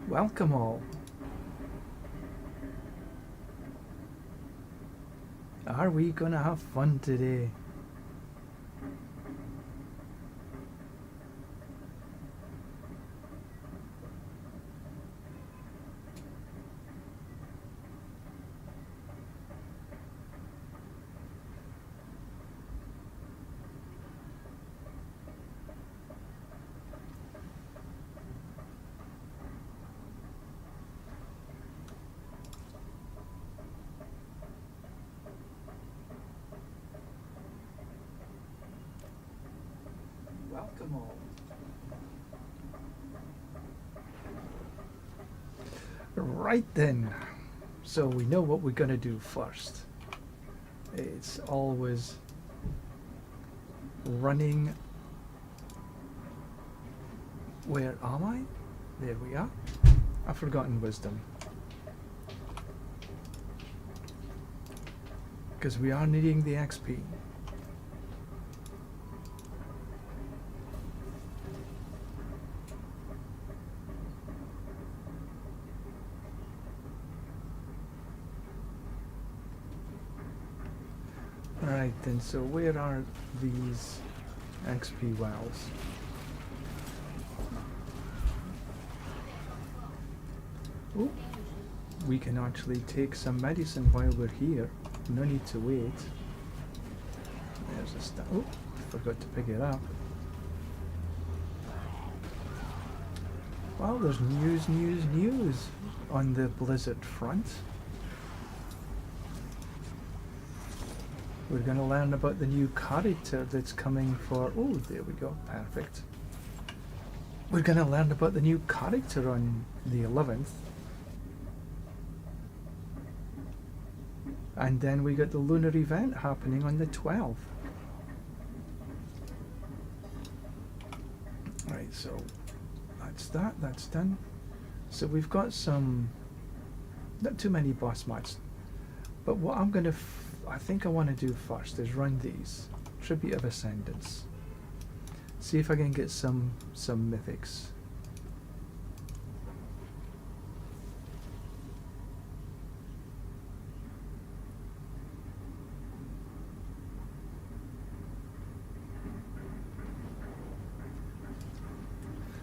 Welcome all. Are we gonna have fun today? Welcome all. Right then, so we know what we're gonna do first. It's always running. Where am I? There we are. I've forgotten wisdom. Because we are needing the XP. Alright then, so where are these XP wells? Oh, we can actually take some medicine while we're here. No need to wait. There's a stuff. Oh, forgot to pick it up. Well, there's news on the Blizzard front. We're going to learn about the new character that's coming for... Oh, there we go. Perfect. We're going to learn about the new character on the 11th. And then we got the lunar event happening on the 12th. Right, so that's done. So we've got some... Not too many boss mats. But what I'm going to... I think I want to do first is run these. Tribute of Ascendance. See if I can get some mythics.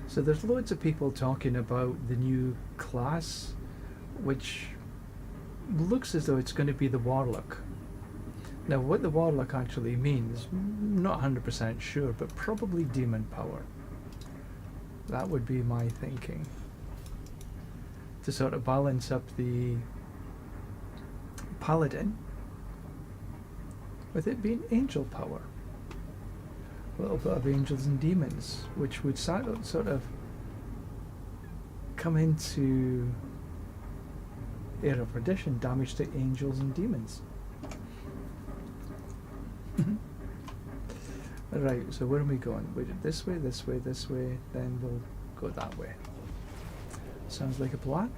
So there's loads of people talking about the new class, which looks as though it's going to be the Warlock. Now what the Warlock actually means, not 100% sure, but probably demon power. That would be my thinking. To sort of balance up the Paladin, with it being angel power. A little bit of angels and demons, which would sort of come into Air of Perdition, damage to angels and demons. Right, so where are we going? We did this way, this way, this way, then we'll go that way. Sounds like a plan.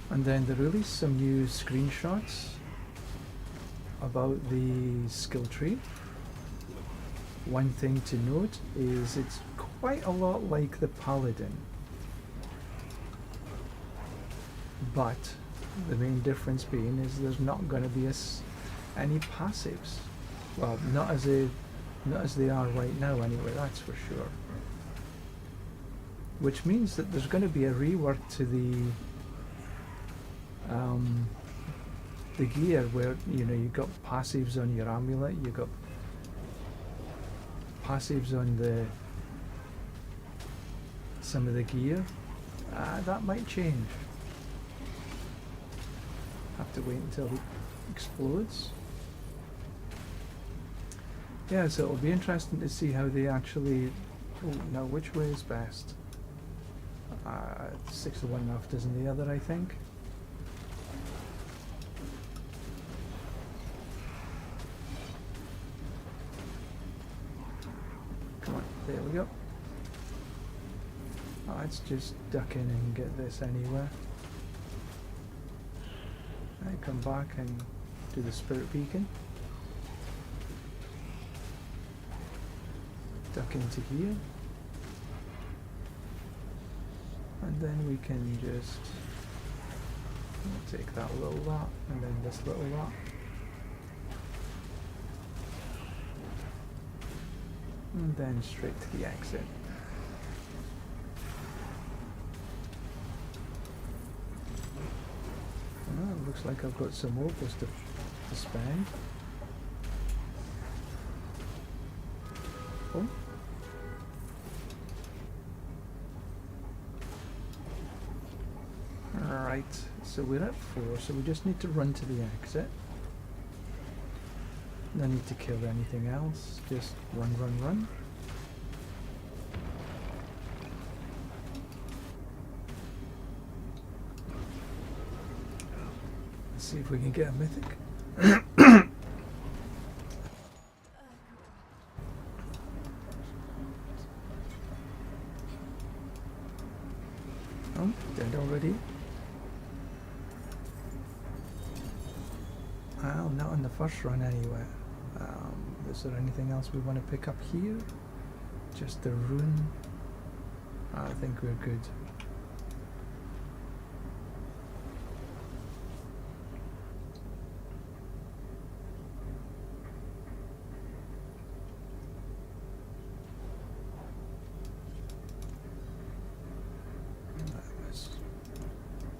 And then they released some new screenshots about the skill tree. One thing to note is it's quite a lot like the Paladin. But the main difference being is there's not going to be any passives. Well, not as they are right now anyway, that's for sure. Which means that there's going to be a rework to the gear where, you know, you've got passives on your amulet, you've got passives on some of the gear. That might change. Have to wait until it explodes. Yeah, so it'll be interesting to see how they actually... Oh, now which way is best? 6 of one, half dozen the other, I think. Come on, there we go. Let's just duck in and get this anywhere. And come back and do the spirit beacon. duck into here. And then we can just take that little lot, and then this little lot. And then straight to the exit. Oh, looks like I've got some opals to spend. Oh. Alright, so we're at 4, so we just need to run to the exit. No need to kill anything else, just run, run, run. Let's see if we can get a mythic. Oh, dead already. Well, not on the first run anyway. Is there anything else we want to pick up here? Just the rune. I think we're good.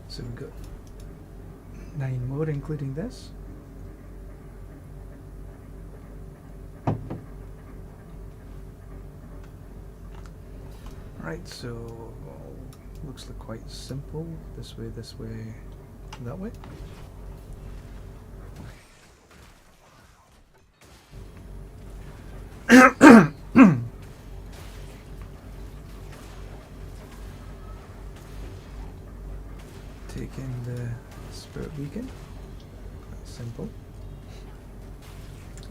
So we've got 9 more, including this. Right, so looks like quite simple. This way, that way. Taking the spirit beacon. That's simple.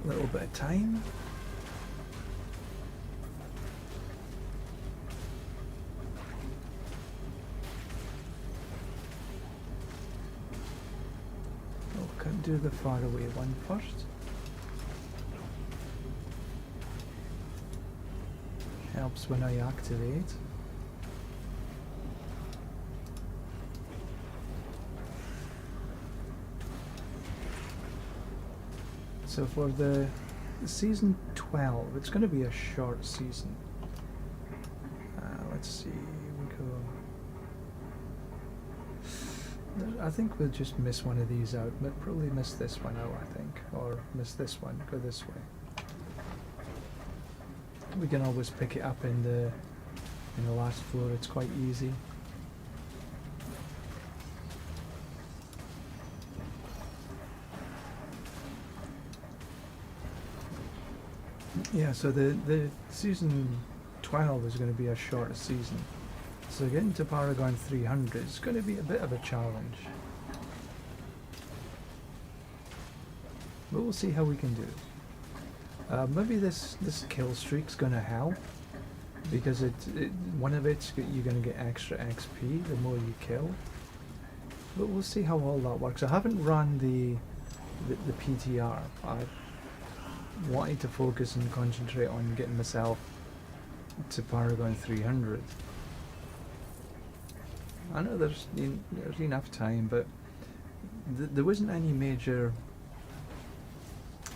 A little bit of time. Do the far away one first. Helps when I activate. So for the season 12, it's going to be a short season. Let's see, we go. I think we'll just miss one of these out. We'll probably miss this one out, I think. Or miss this one, go this way. We can always pick it up in the last floor, it's quite easy. Yeah, so the season 12 is going to be a shorter season. So getting to Paragon 300 is going to be a bit of a challenge. But we'll see how we can do. Maybe this kill streak's going to help, because one of it's you're going to get extra XP the more you kill. But we'll see how all that works. I haven't run the PTR. I wanted to focus and concentrate on getting myself to Paragon 300. I know there's enough time, but there wasn't any major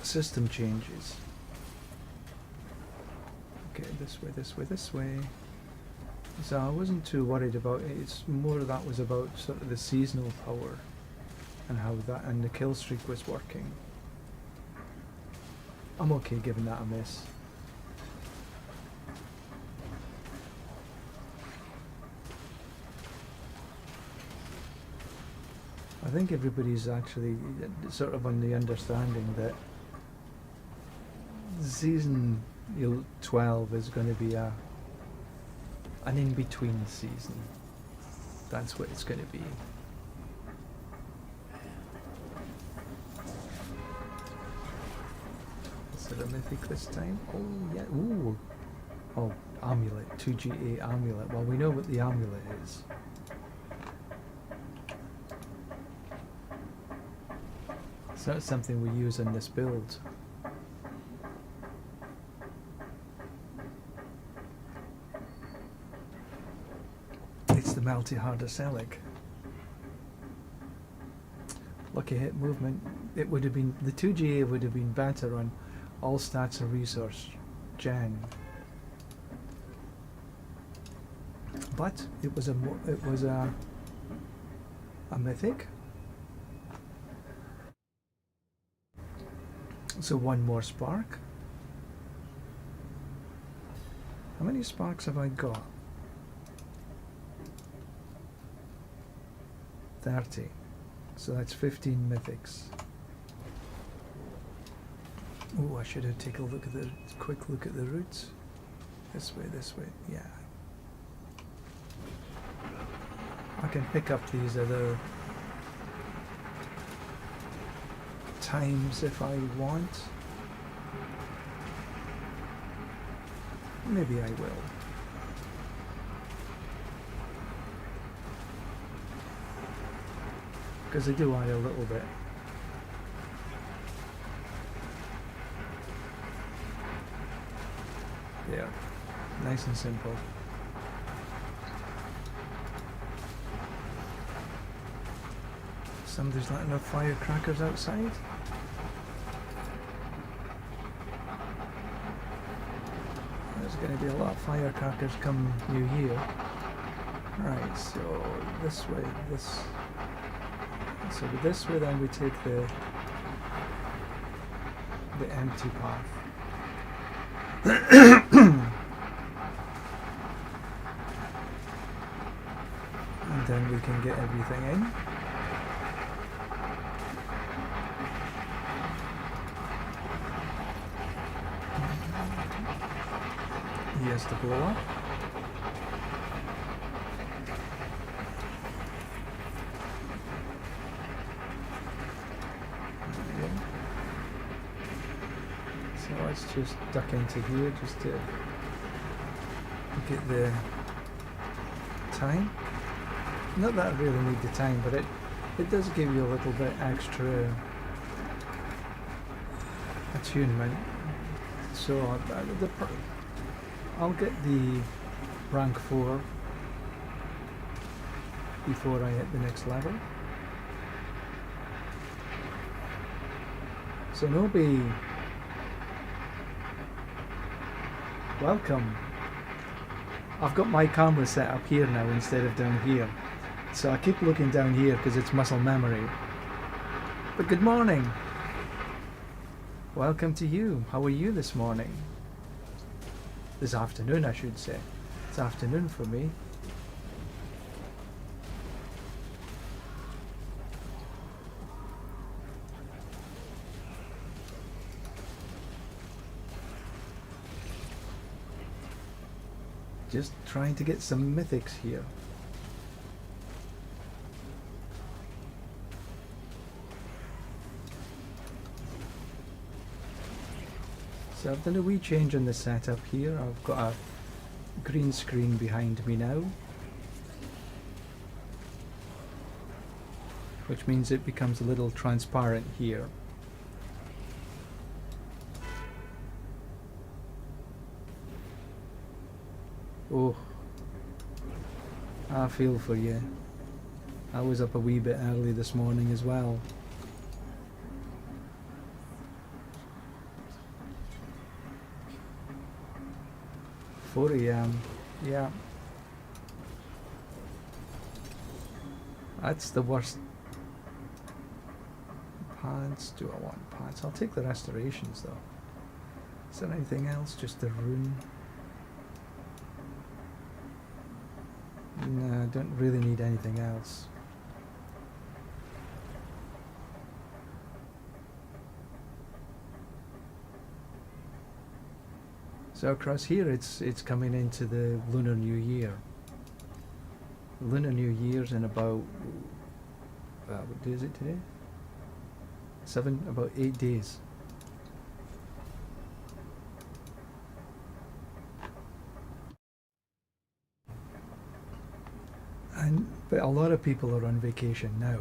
system changes. Okay, this way, this way, this way. So I wasn't too worried about it. It's more that was about sort of the seasonal power and how that and the kill streak was working. I'm okay giving that a miss. I think everybody's actually sort of on the understanding that season 12 is going to be an in-between season. That's what it's going to be. Is there a mythic this time? Oh yeah, ooh! Oh, amulet, 2GA amulet. Well, we know what the amulet is. So that's something we use in this build. It's the Melty Harder Selig. Lucky hit movement. It would have been, the 2GA would have been better on all stats and resource gen. But it was a mythic. So one more spark. How many sparks have I got? 30. So that's 15 mythics. Oh, I should have taken a look at the quick look at the routes. This way, yeah. I can pick up these other times if I want. Maybe I will. Because they do add a little bit. Yeah, nice and simple. There's not enough firecrackers outside. There's going to be a lot of firecrackers come New Year. Right, so this way, this. So this way, then we take the empty path. And then we can get everything in. He has to blow up. Okay. So let's just duck into here just to get the time. Not that I really need the time, but it does give you a little bit extra attunement. So I'll get the rank 4 before I hit the next level. So Nobi, welcome. I've got my camera set up here now instead of down here. So I keep looking down here because it's muscle memory. But good morning. Welcome to you. How are you this morning? This afternoon, I should say. It's afternoon for me. Just trying to get some mythics here. So I've done a wee change on the setup here. I've got a green screen behind me now, which means it becomes a little transparent here. Oh, I feel for you. I was up a wee bit early this morning as well. 4 AM, yeah. That's the worst. Pants, do I want pants? I'll take the restorations though. Is there anything else? Just the rune? No, I don't really need anything else. So across here it's coming into the Lunar New Year. Lunar New Year's in about, what day is it today? About 8 days. But a lot of people are on vacation now.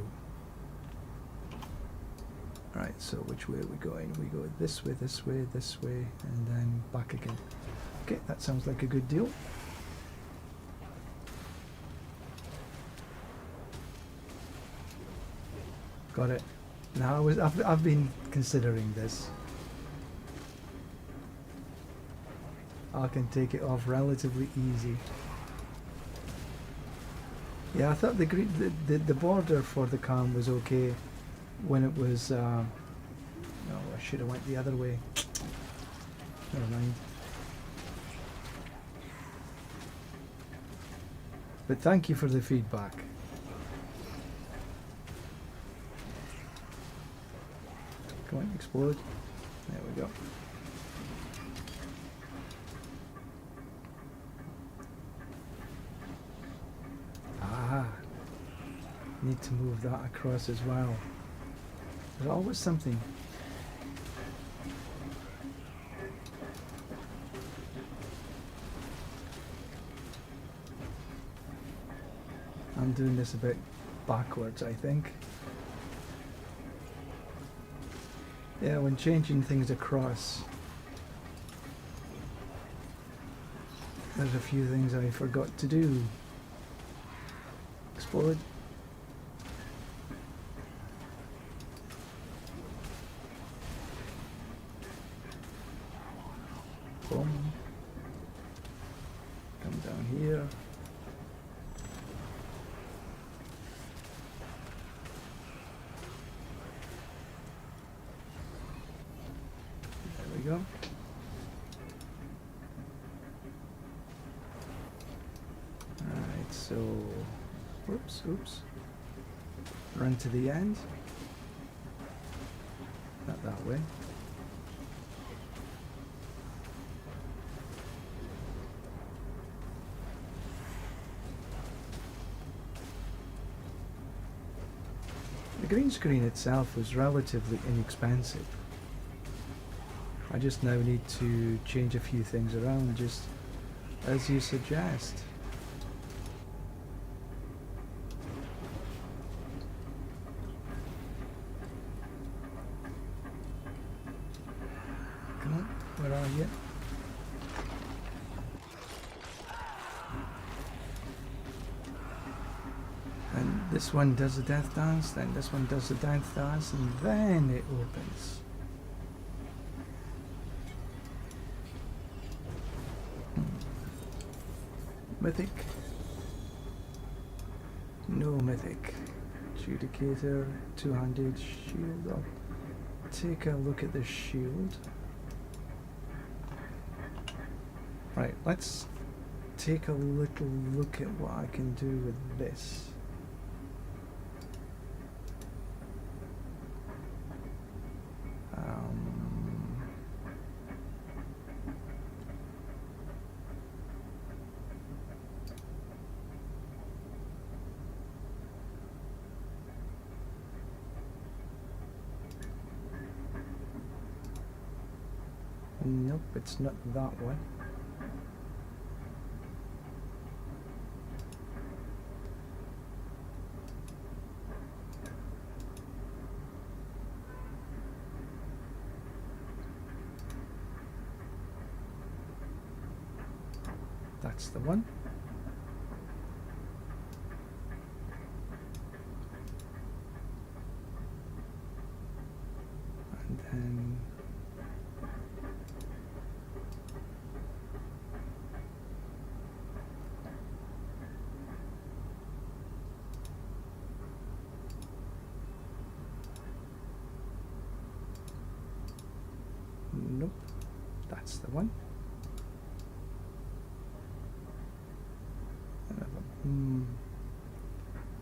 Right, so which way are we going? We go this way, this way, this way, and then back again. Okay, that sounds like a good deal. Got it. Now I've been considering this. I can take it off relatively easy. Yeah, I thought the border for the calm was okay when it was. No, I should have went the other way. Never mind. But thank you for the feedback. Come on, explode. There we go. Ah, need to move that across as well. There's always something. I'm doing this a bit backwards, I think. Yeah, when changing things across, there's a few things I forgot to do. Explode. Boom. Come down here. There we go. Alright, so oops. Run to the end. Not that way. The green screen itself was relatively inexpensive. I just now need to change a few things around, just as you suggest. Come on, where are you? And this one does the death dance, then this one does the death dance, and then it opens. Mythic. No mythic. Judicator, two-handed shield. I'll take a look at the shield. Right, let's take a little look at what I can do with this. Nope, it's not that one. That's the one. And then nope, that's the one.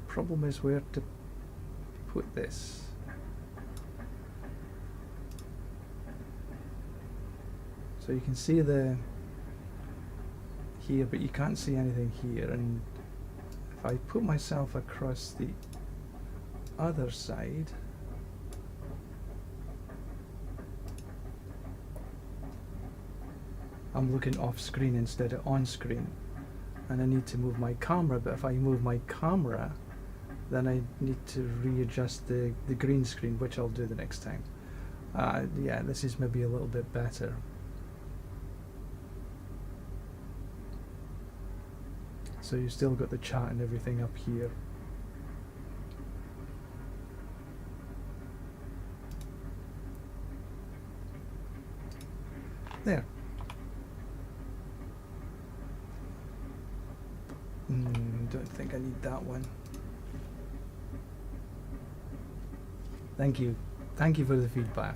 Problem is where to put this. So you can see the here, but you can't see anything here, and if I put myself across the other side, I'm looking off screen instead of on screen, and I need to move my camera, but if I move my camera, then I need to readjust the green screen, which I'll do the next time. Yeah, this is maybe a little bit better. So you still got the chat and everything up here. There. Don't think I need that one. Thank you. Thank you for the feedback.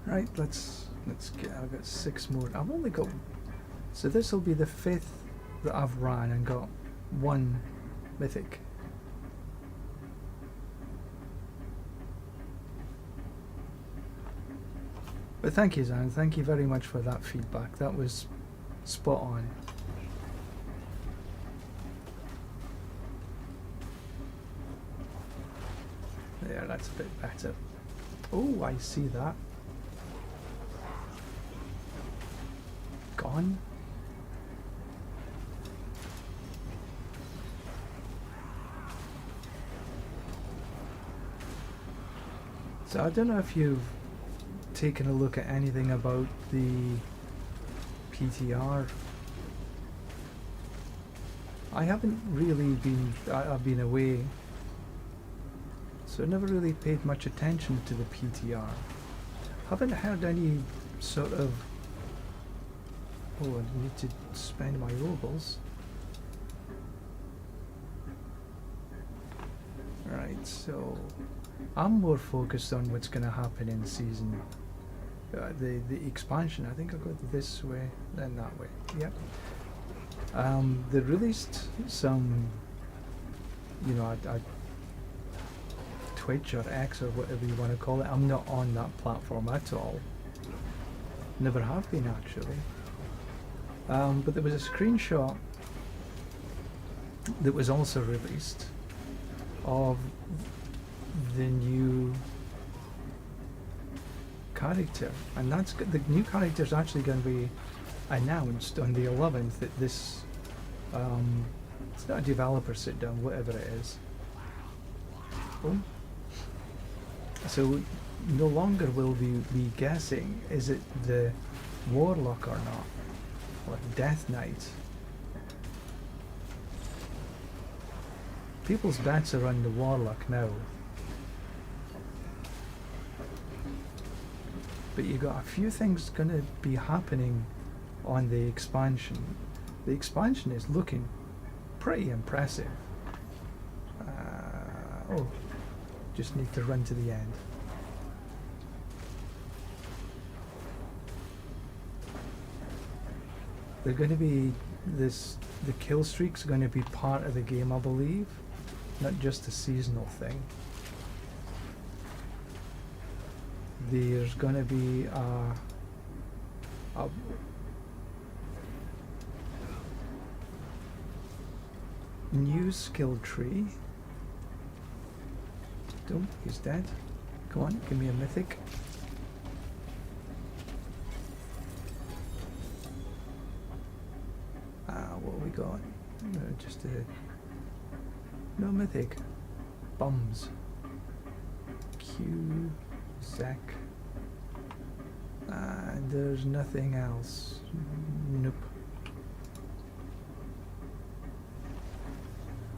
Right, let's get. I've got 6 more. I've only got. So this will be the 5th that I've ran and got 1 mythic. But thank you, Zan. Thank you very much for that feedback. That was spot on. There, that's a bit better. Oh, I see that. Gone. So I don't know if you've taken a look at anything about the PTR. I haven't really been, I've been away, so I never really paid much attention to the PTR. Haven't heard any sort of, oh, I need to spend my rubles. Right, so I'm more focused on what's going to happen in season. The expansion. I think I'll go this way, then that way. Yep. They released some, you know, Twitch or X or whatever you want to call it. I'm not on that platform at all. Never have been actually. But there was a screenshot that was also released of the new character, and that's the new character is actually going to be announced on the 11th at this it's not a developer sit down, whatever it is. Oh. So no longer will we be guessing is it the warlock or not, or death knight. People's bets are on the warlock now. But you got a few things going to be happening on the expansion. The expansion is looking pretty impressive. Oh, just need to run to the end. They're going to be the kill streaks are going to be part of the game, I believe, not just a seasonal thing. There's going to be a new skill tree. Don't, he's dead. Come on, give me a mythic. What have we got? Just no mythic. Bums. Q. Zach. And there's nothing else. Nope.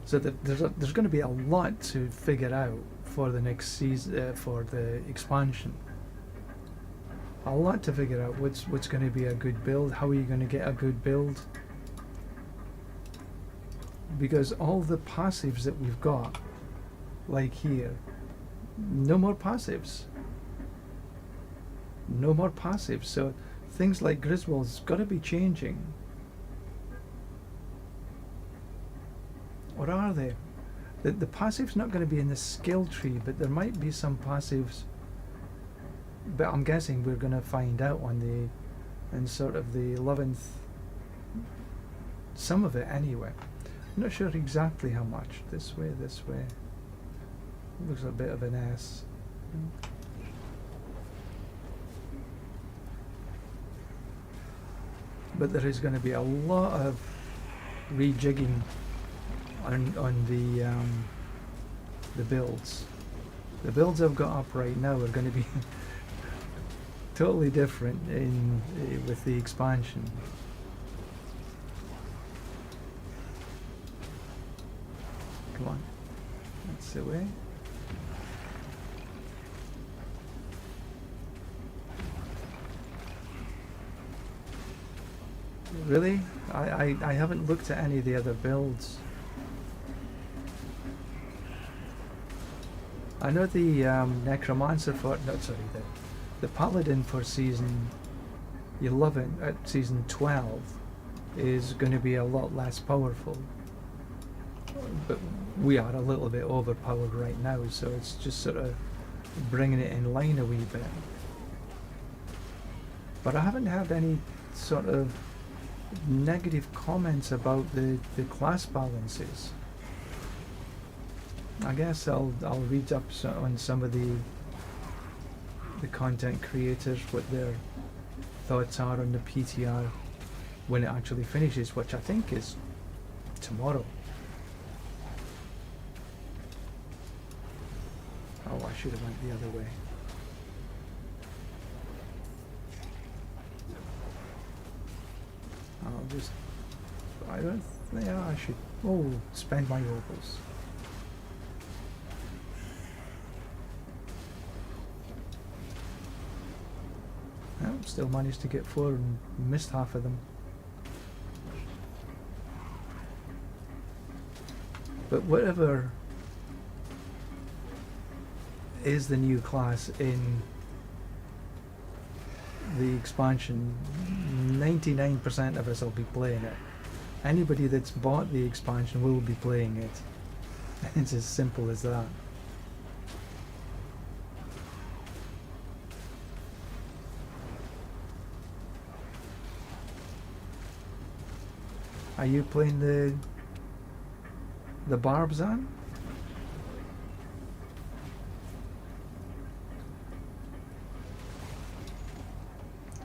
So there's going to be a lot to figure out for the next season, for the expansion. A lot to figure out. What's going to be a good build? How are you going to get a good build? Because all the passives that we've got, like here, no more passives. No more passives. So things like Griswold's got to be changing. Or are they? The passive's not going to be in the skill tree, but there might be some passives. But I'm guessing we're going to find out on in sort of the 11th. Some of it anyway. I'm not sure exactly how much. This way, this way. Looks a bit of an S. But there is going to be a lot of rejigging on the builds. The builds I've got up right now are going to be totally different with the expansion. Come on. That's the way. Really? I haven't looked at any of the other builds. I know the Necromancer for... No, sorry, the Paladin for Season 11, Season 12 is going to be a lot less powerful. But we are a little bit overpowered right now, so it's just sort of bringing it in line a wee bit. But I haven't had any sort of negative comments about the class balances. I guess I'll read up on some of the content creators, what their thoughts are on the PTR when it actually finishes, which I think is tomorrow. Oh, I should have went the other way. I'll just... I don't... Yeah, I should... Oh, spend my opals. Well, still managed to get 4 and missed half of them. But whatever is the new class in the expansion, 99% of us will be playing it. Anybody that's bought the expansion will be playing it. It's as simple as that. Are you playing the barbs on?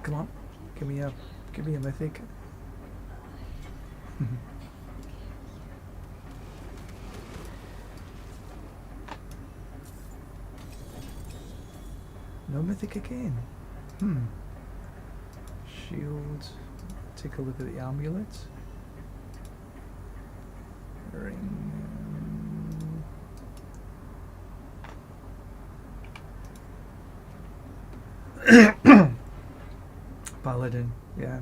Come on, give me a mythic. No mythic again. Shield. Take a look at the amulet. Ring. Paladin, yeah.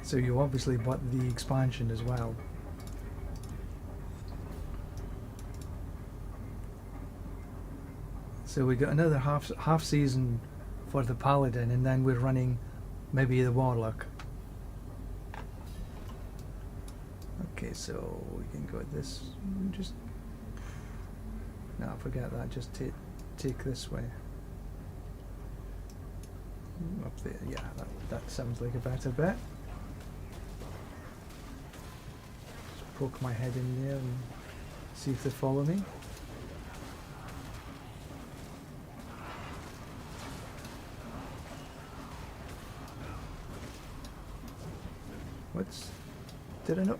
So you obviously bought the expansion as well. So we got another half season for the Paladin, and then we're running maybe the Warlock. Okay, so we can go with this. Just no, forget that. Just take this way. Up there, yeah. That sounds like a better bet. Just poke my head in there and see if they follow me. What's... Did I know?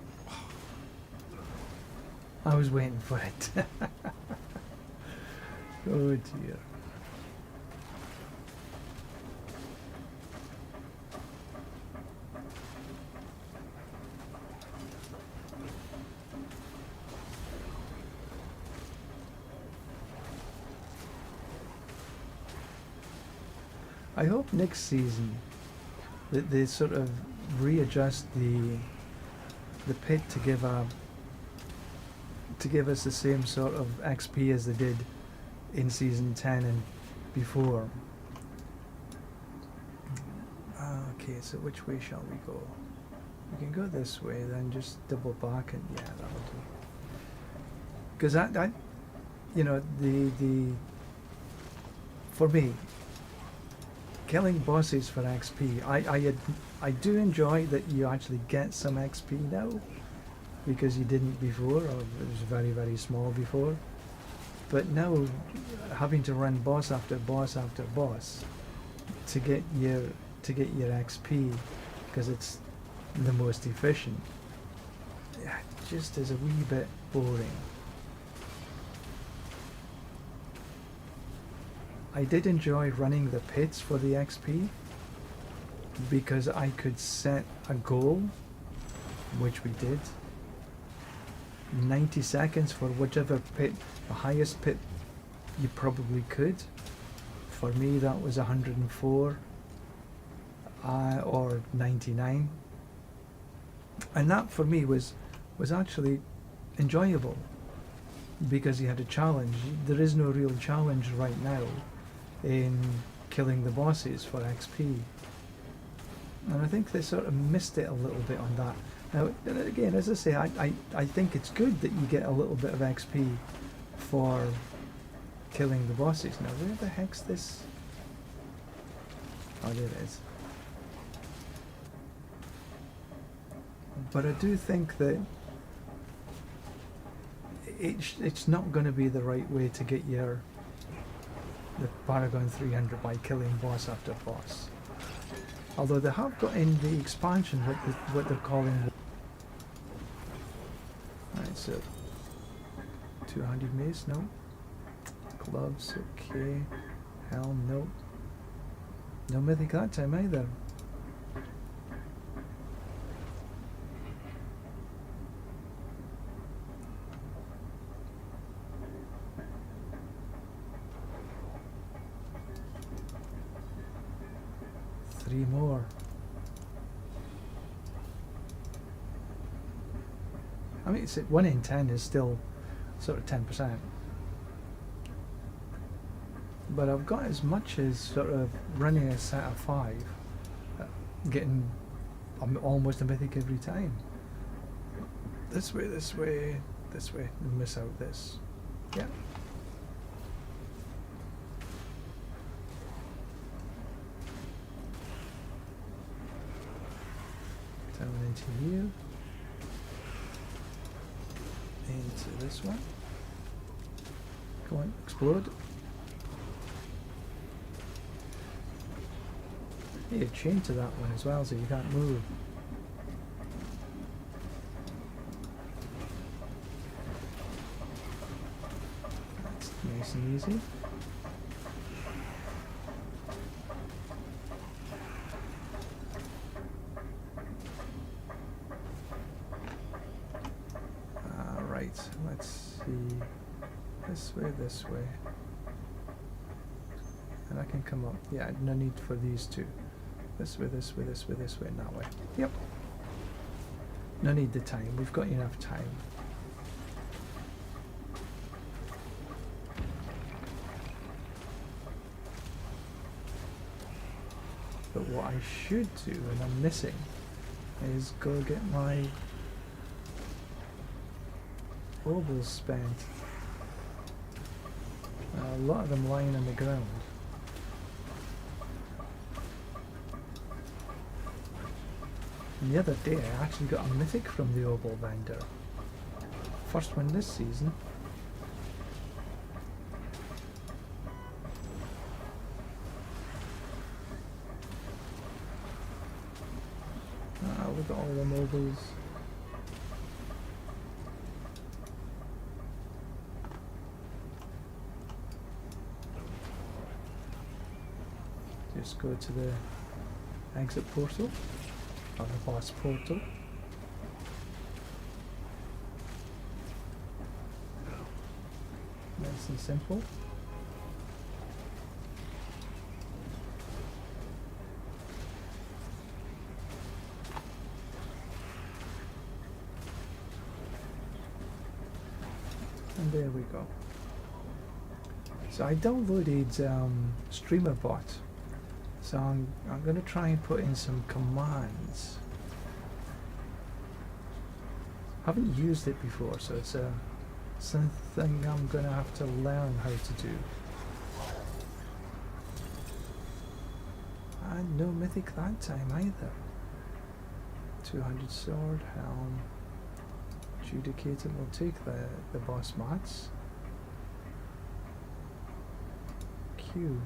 I was waiting for it. Oh dear. I hope next season that they sort of readjust the pit to give us the same sort of XP as they did in season 10 and before. Okay, so which way shall we go? We can go this way, then just double back, and yeah, that'll do. Because I, you know, for me, killing bosses for XP, I do enjoy that you actually get some XP now, because you didn't before, or it was very, very small before. But now, having to run boss after boss after boss to get your XP, because it's the most efficient, yeah, just is a wee bit boring. I did enjoy running the pits for the XP, because I could set a goal, which we did. 90 seconds for whichever pit, the highest pit you probably could. For me that was 104 or 99, and that for me was actually enjoyable because you had a challenge. There is no real challenge right now in killing the bosses for XP, and I think they sort of missed it a little bit on that. Now again, as I say, I think it's good that you get a little bit of XP for killing the bosses. Now where the heck's this? Oh, there it is. But I do think that it's not going to be the right way to get the Paragon 300 by killing boss after boss. Although they have got in the expansion what they're calling. Right, so 200 mace, no. Gloves, okay. Helm, no. No mythic that time either. Three more. I mean, it's 1 in 10 is still sort of 10%. But I've got as much as sort of running a set of 5, getting almost a mythic every time. This way, this way, this way, and miss out this. Yeah. Down into here. Into this one. Go on, explode. You're chained to that one as well, so you can't move. That's nice and easy. Right, let's see. This way. And I can come up. Yeah, no need for these two. This way, this way, this way, this way, and that way. Yep. No need the time. We've got enough time. But what I should do, and I'm missing, is go get my obols spent. A lot of them lying on the ground. And the other day I actually got a mythic from the obol vendor. First one this season. Ah, look at all the mobiles. Just go to the exit portal, or the boss portal. Nice and simple. And there we go. So I downloaded StreamerBot. So I'm going to try and put in some commands. Haven't used it before, so it's something I'm going to have to learn how to do. And no mythic that time either. 200 sword, helm, adjudicator. We'll take the boss mats. Q.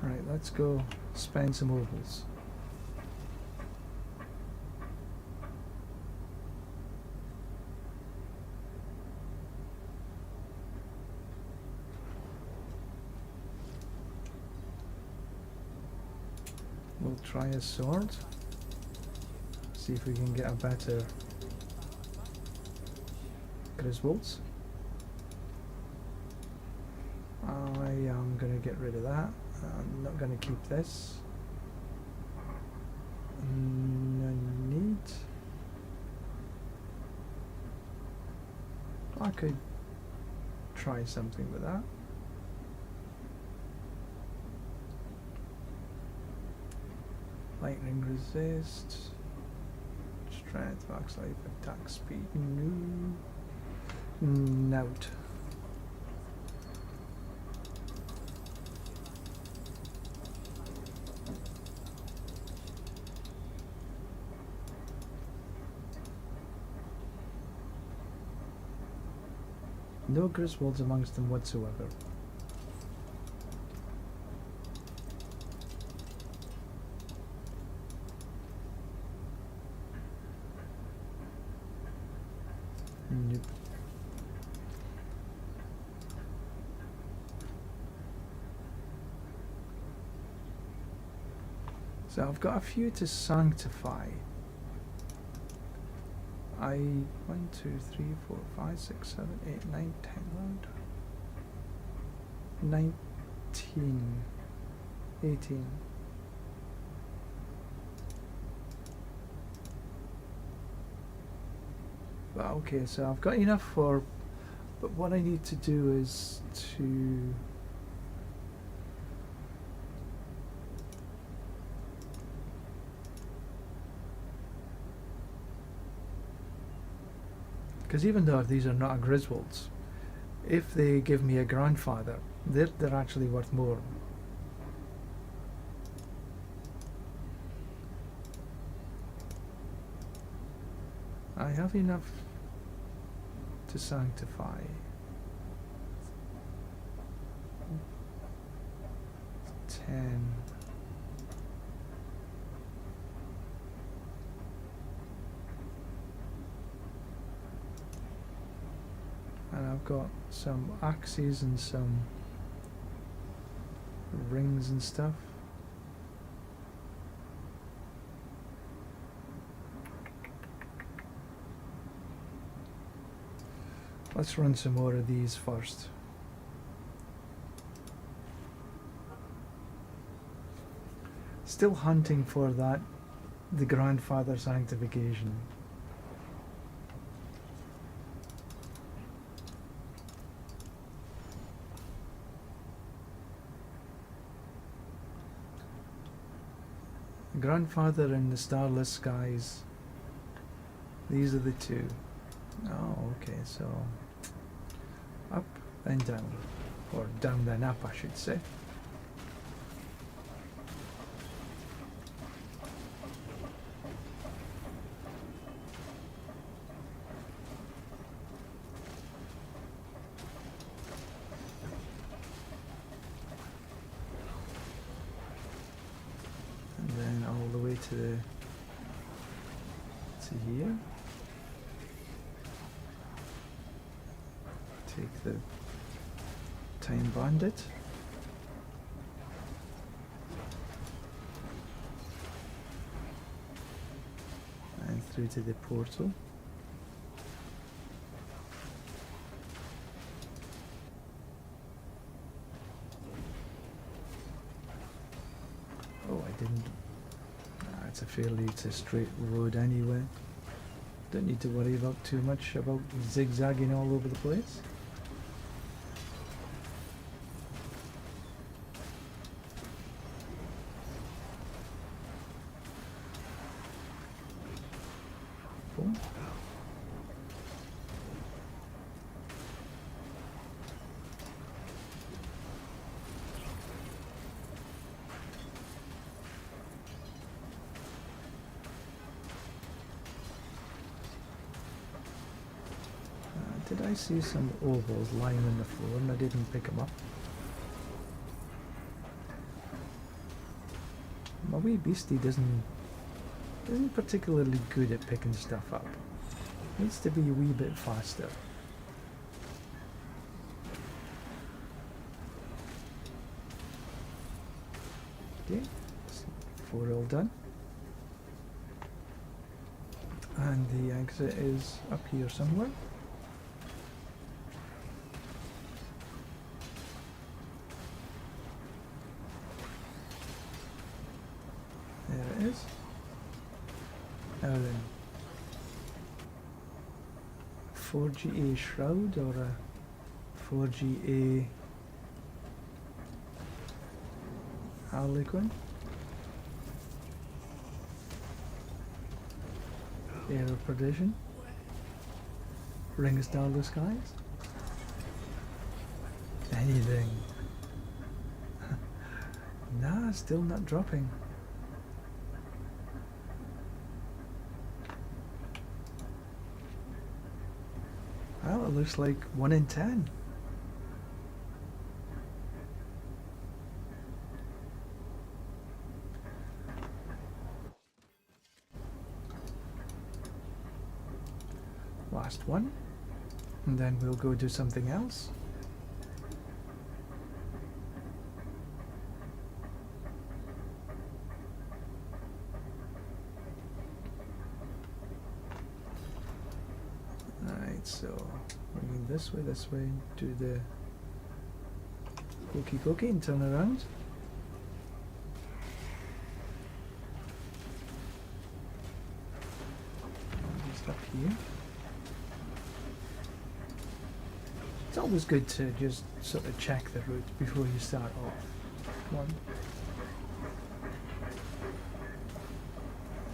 Right, let's go spend some obols. we'll try a sword. See if we can get a better Griswolds. I am going to get rid of that. I'm not going to keep this. No need. I could try something with that. Lightning resist. Strength, max life, attack speed. No. Note. No Griswolds amongst them whatsoever. Nope. So I've got a few to sanctify. 1, 2, 3, 4, 5, 6, 7, 8, 9, 10, 11, 19, 18. Well, okay, so I've got enough for, but what I need to do is to because even though these are not Griswolds, if they give me a grandfather, they're actually worth more. I have enough to sanctify. 10. And I've got some axes and some rings and stuff. Let's run some more of these first. Still hunting for that, the grandfather sanctification. Grandfather and the starless skies. These are the two. Oh, okay, so up and down, or down then up, I should say. And then all the way to here. Take the Time Bandit. And through to the portal. Oh, I didn't. It's a straight road anyway. Don't need to worry about too much about zigzagging all over the place. Boom. Did I see some ovals lying on the floor and I didn't pick them up? My wee beastie isn't particularly good at picking stuff up. Needs to be a wee bit faster. Okay, we're all done. And the exit is up here somewhere. There it is. Now then, 4GA Shroud or a 4GA Harlequin? Air of Perdition? Ring of Starless Skies? Anything. Nah, still not dropping. Well, it looks like 1 in 10. Last one, and then we'll go do something else. Alright, so moving this way, do the cookie and turn around. Just up here. It's always good to just sort of check the route before you start off. Come on.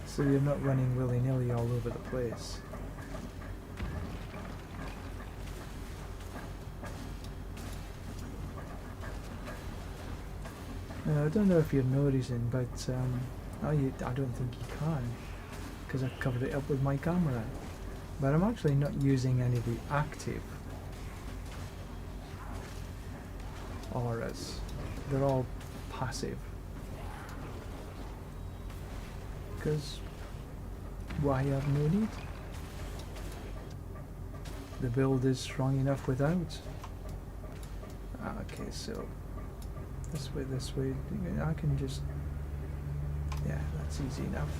So you're not running willy-nilly all over the place. Now, I don't know if you're noticing, but I don't think you can, because I've covered it up with my camera. But I'm actually not using any of the active auras. They're all passive. Because why have no need? The build is strong enough without. Okay, so this way, I can just, yeah, that's easy enough.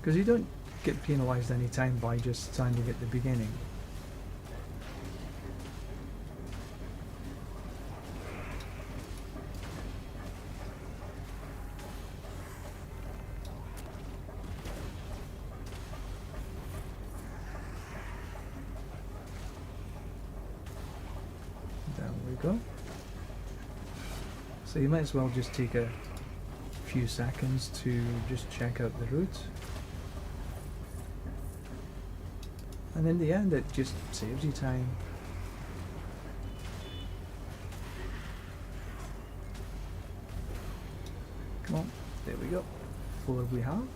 Because you don't get penalised any time by just standing at the beginning. There we go. So you might as well just take a few seconds to just check out the route. And in the end, it just saves you time. Come on, there we go. 4 we have.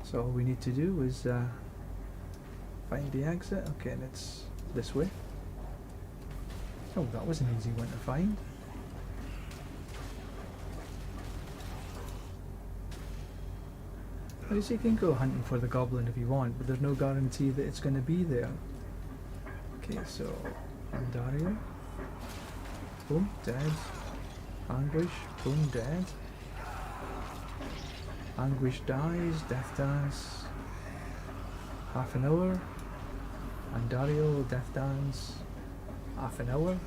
So all we need to do is find the exit. Okay, and it's this way. Oh, that was an easy one to find. Well, you can go hunting for the goblin if you want, but there's no guarantee that it's going to be there. Okay, so Andario, boom, dead. Anguish, boom, dead. Anguish dies, death dance. Half an hour. Andario, death dance. Half an hour.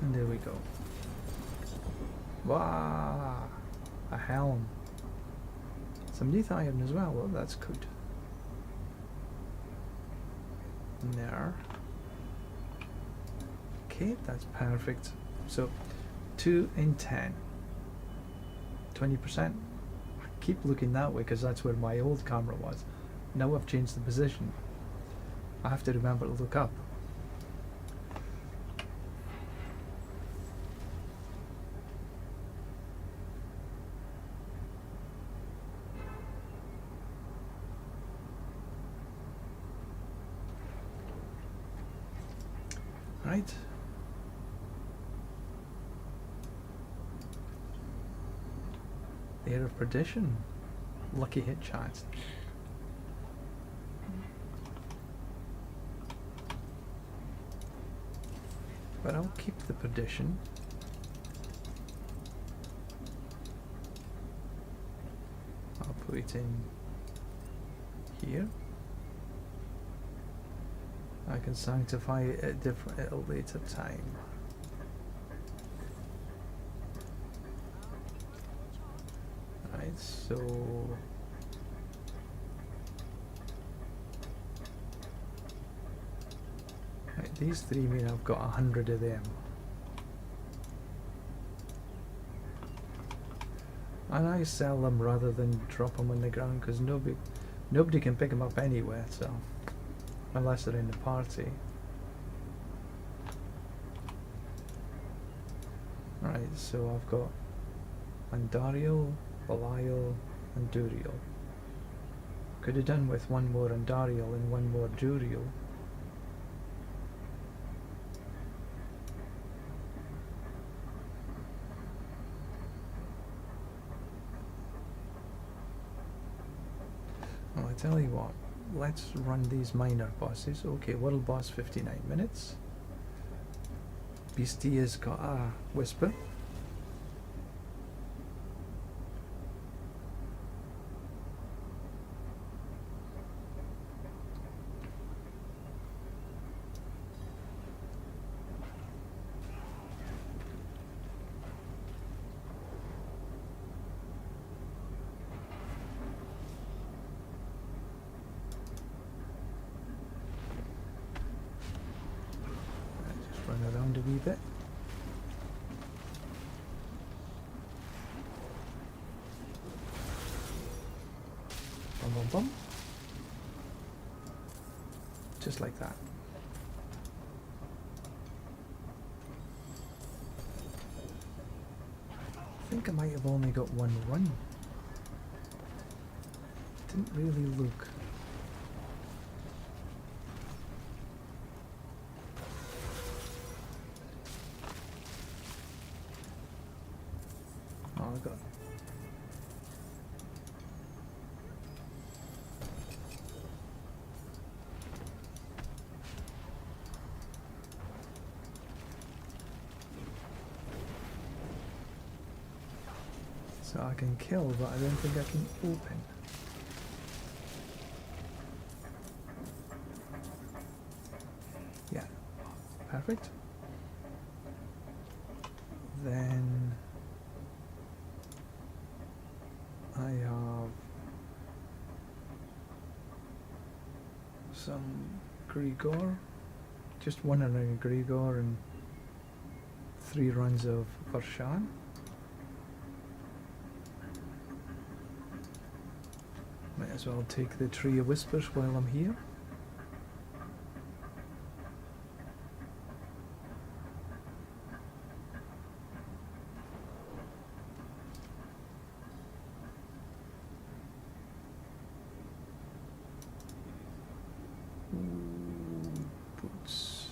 And there we go. Wow! A helm. Some neat iron as well. Well, that's good. There. Okay, that's perfect. So, 2 in 10. 20%. I keep looking that way because that's where my old camera was. Now I've changed the position. I have to remember to look up. Right. Air of Perdition. Lucky hit chance. but I'll keep the perdition. I'll put it in here. I can sanctify it at a later time. Right, so right, these three mean I've got 100 of them. And I sell them rather than drop them on the ground because nobody can pick them up anywhere, so unless they're in the party. Right, so I've got Andariel, Belial, and Duriel. Could have done with one more Andariel and one more Duriel. Well, I tell you what, let's run these minor bosses. Okay, world boss 59 minutes. Beastie's got a whisper. Run around a wee bit. Bum bum bum. Just like that. I think I might have only got one run. Didn't really look. Oh, I got. So I can kill, but I don't think I can open. Yeah, perfect. Then I have some Grigor, just one around Grigor and 3 runs of Vershan. Might as well take the Tree of Whispers while I'm here. Boots.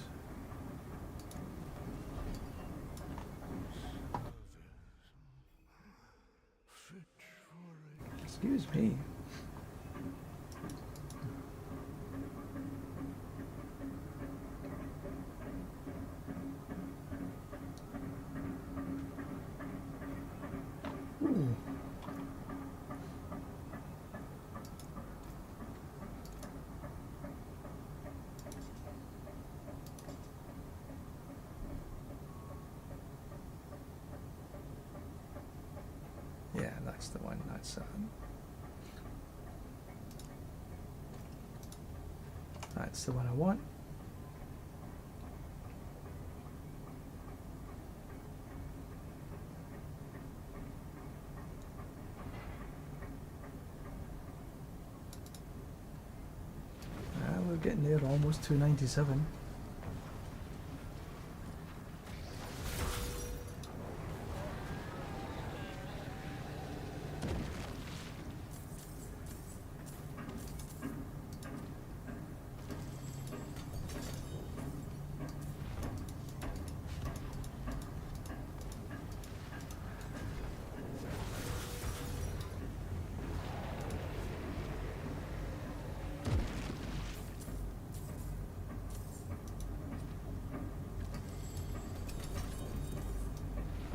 Excuse me. Ooh. Yeah, that's the one. That's the one I want. We're getting there, almost 297.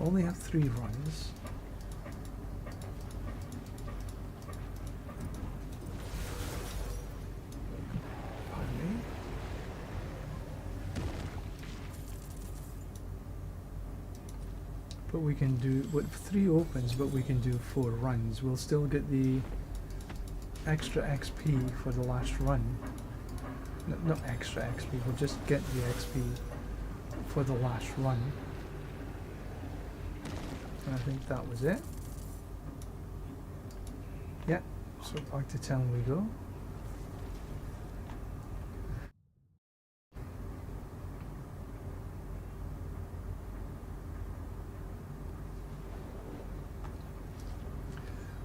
Only have 3 runs. Pardon me. But we can do, with 3 opens, but we can do 4 runs. We'll still get the extra XP for the last run. No, not extra XP, we'll just get the XP for the last run. And I think that was it. Yeah, so back to town we go.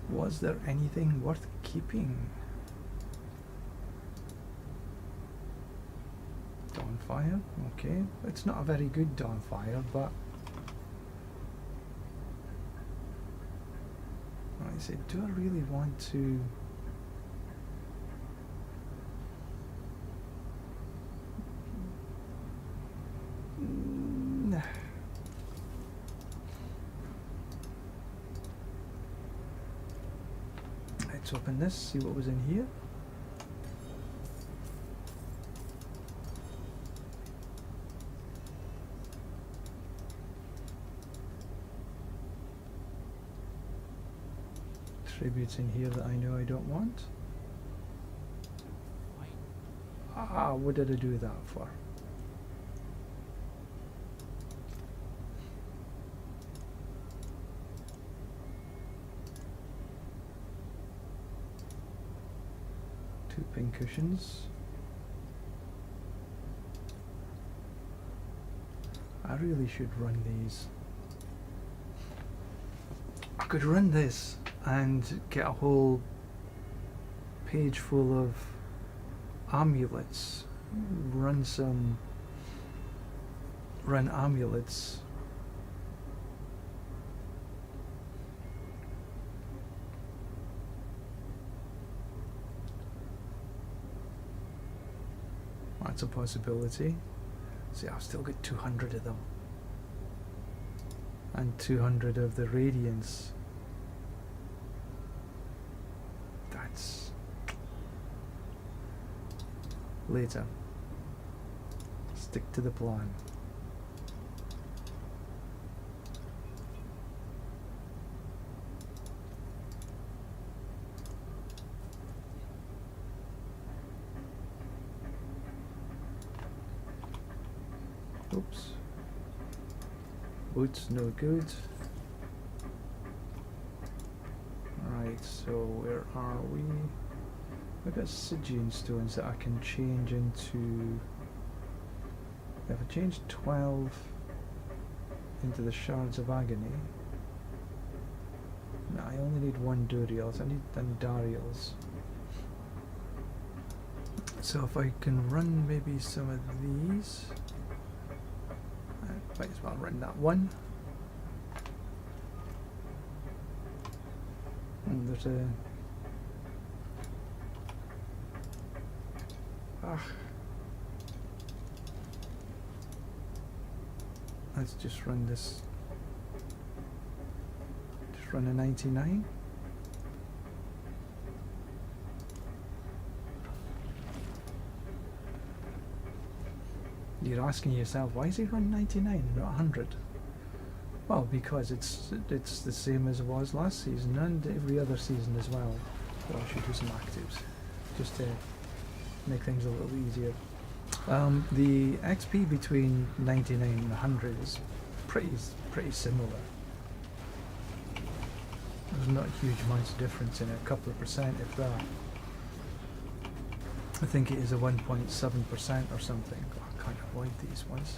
Was there anything worth keeping? Dawnfire, okay. It's not a very good Dawnfire, but I say, do I really want to? Nah. Let's open this, see what was in here. Tributes in here that I know I don't want. Ah, what did I do that for? Two pincushions. I really should run these. I could run this and get a whole page full of amulets. Run amulets. That's a possibility. See, I've still got 200 of them. And 200 of the radiance. That's later. Stick to the plan. Oops. Boots no good. Right, so where are we? I've got Sigian stones that I can change into. If I change 12 into the Shards of Agony. No, I only need 1 Duriels. I need Dariels. So if I can run maybe some of these. I might as well run that one. And there's a... Let's just run this. Just run a 99. You're asking yourself, why is he running 99, not 100? Well, because it's the same as it was last season and every other season as well. Well, I should do some actives just to make things a little easier. The XP between 99 and 100 is pretty similar. There's not a huge amount of difference in it, a couple of percent if that. I think it is a 1.7% or something. Oh, I can't avoid these ones.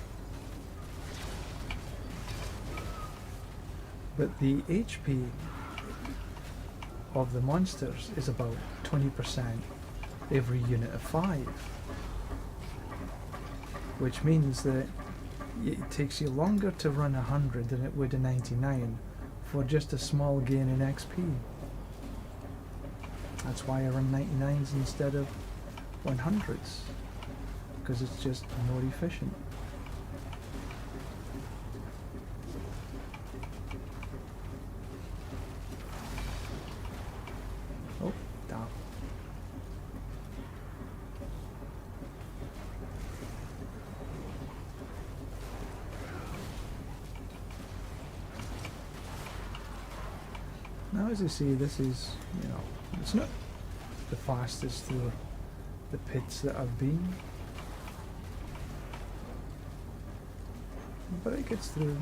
But the HP of the monsters is about 20% every unit of 5. Which means that it takes you longer to run 100 than it would a 99 for just a small gain in XP. That's why I run 99s instead of 100s, because it's just more efficient. Now, as you see, this is, you know, it's not the fastest through the pits that I've been, but it gets through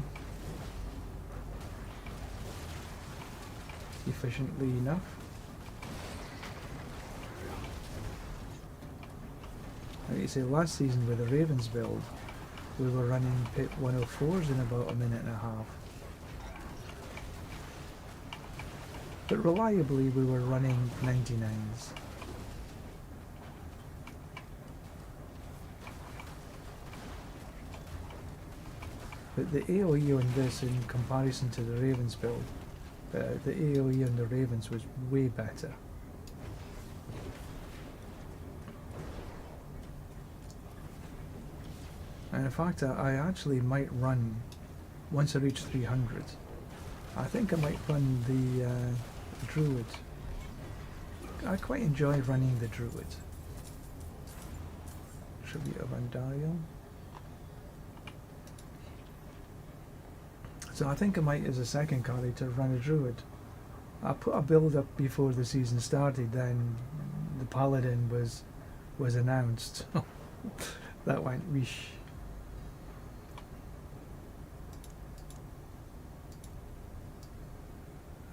efficiently enough. Like you say, last season with the Ravens build, we were running pit 104s in about a minute and a half. But reliably we were running 99s. But the AoE on this in comparison to the Ravens build, the AoE on the Ravens was way better. And in fact, I actually might run, once I reach 300, I think I might run the Druid. I quite enjoy running the Druid. Tribute of Andariel. So I think I might, as a second character, run a Druid. I put a build up before the season started, then the Paladin was announced. That went whoosh.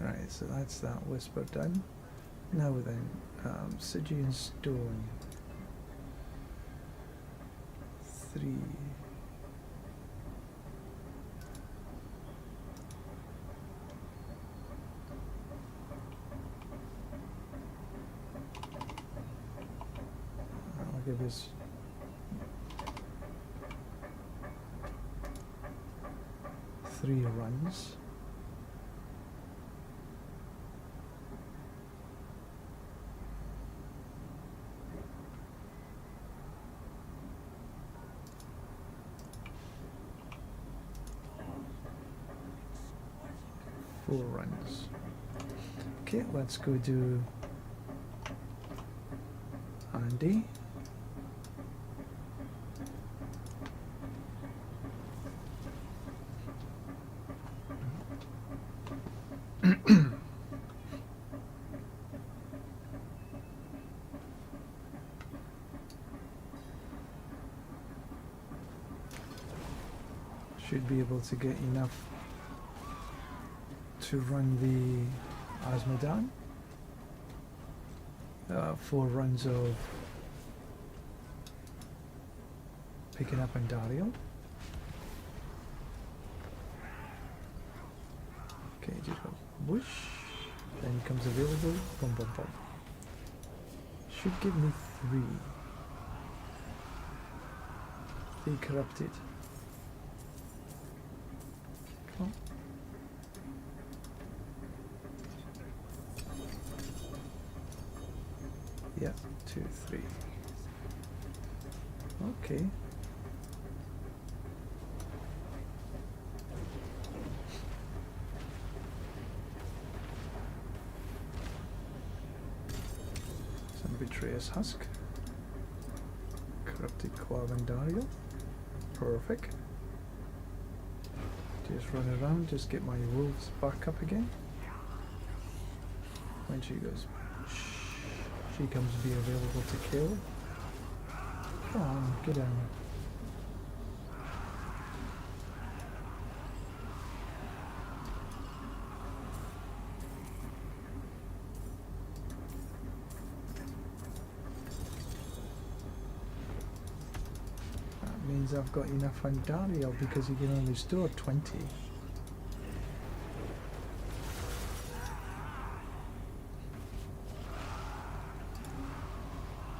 Right, so that's that whisper done. Now then, Stygian Stone. 3. I'll give this 3 runs. Runs. Okay, let's go do Andy. Should be able to get enough to run the Osmodan. 4 runs of picking up Andariel. Okay, just go whoosh, then comes available, boom boom boom. Should give me 3. They corrupted. Come on. Yeah, 2, 3. Okay. Some Betrayer's Husk. Corrupted Quavandario. Perfect. Just run around, just get my wolves back up again. When she goes, she comes to be available to kill. Come on, get in. That means I've got enough Andariel because you can only store 20.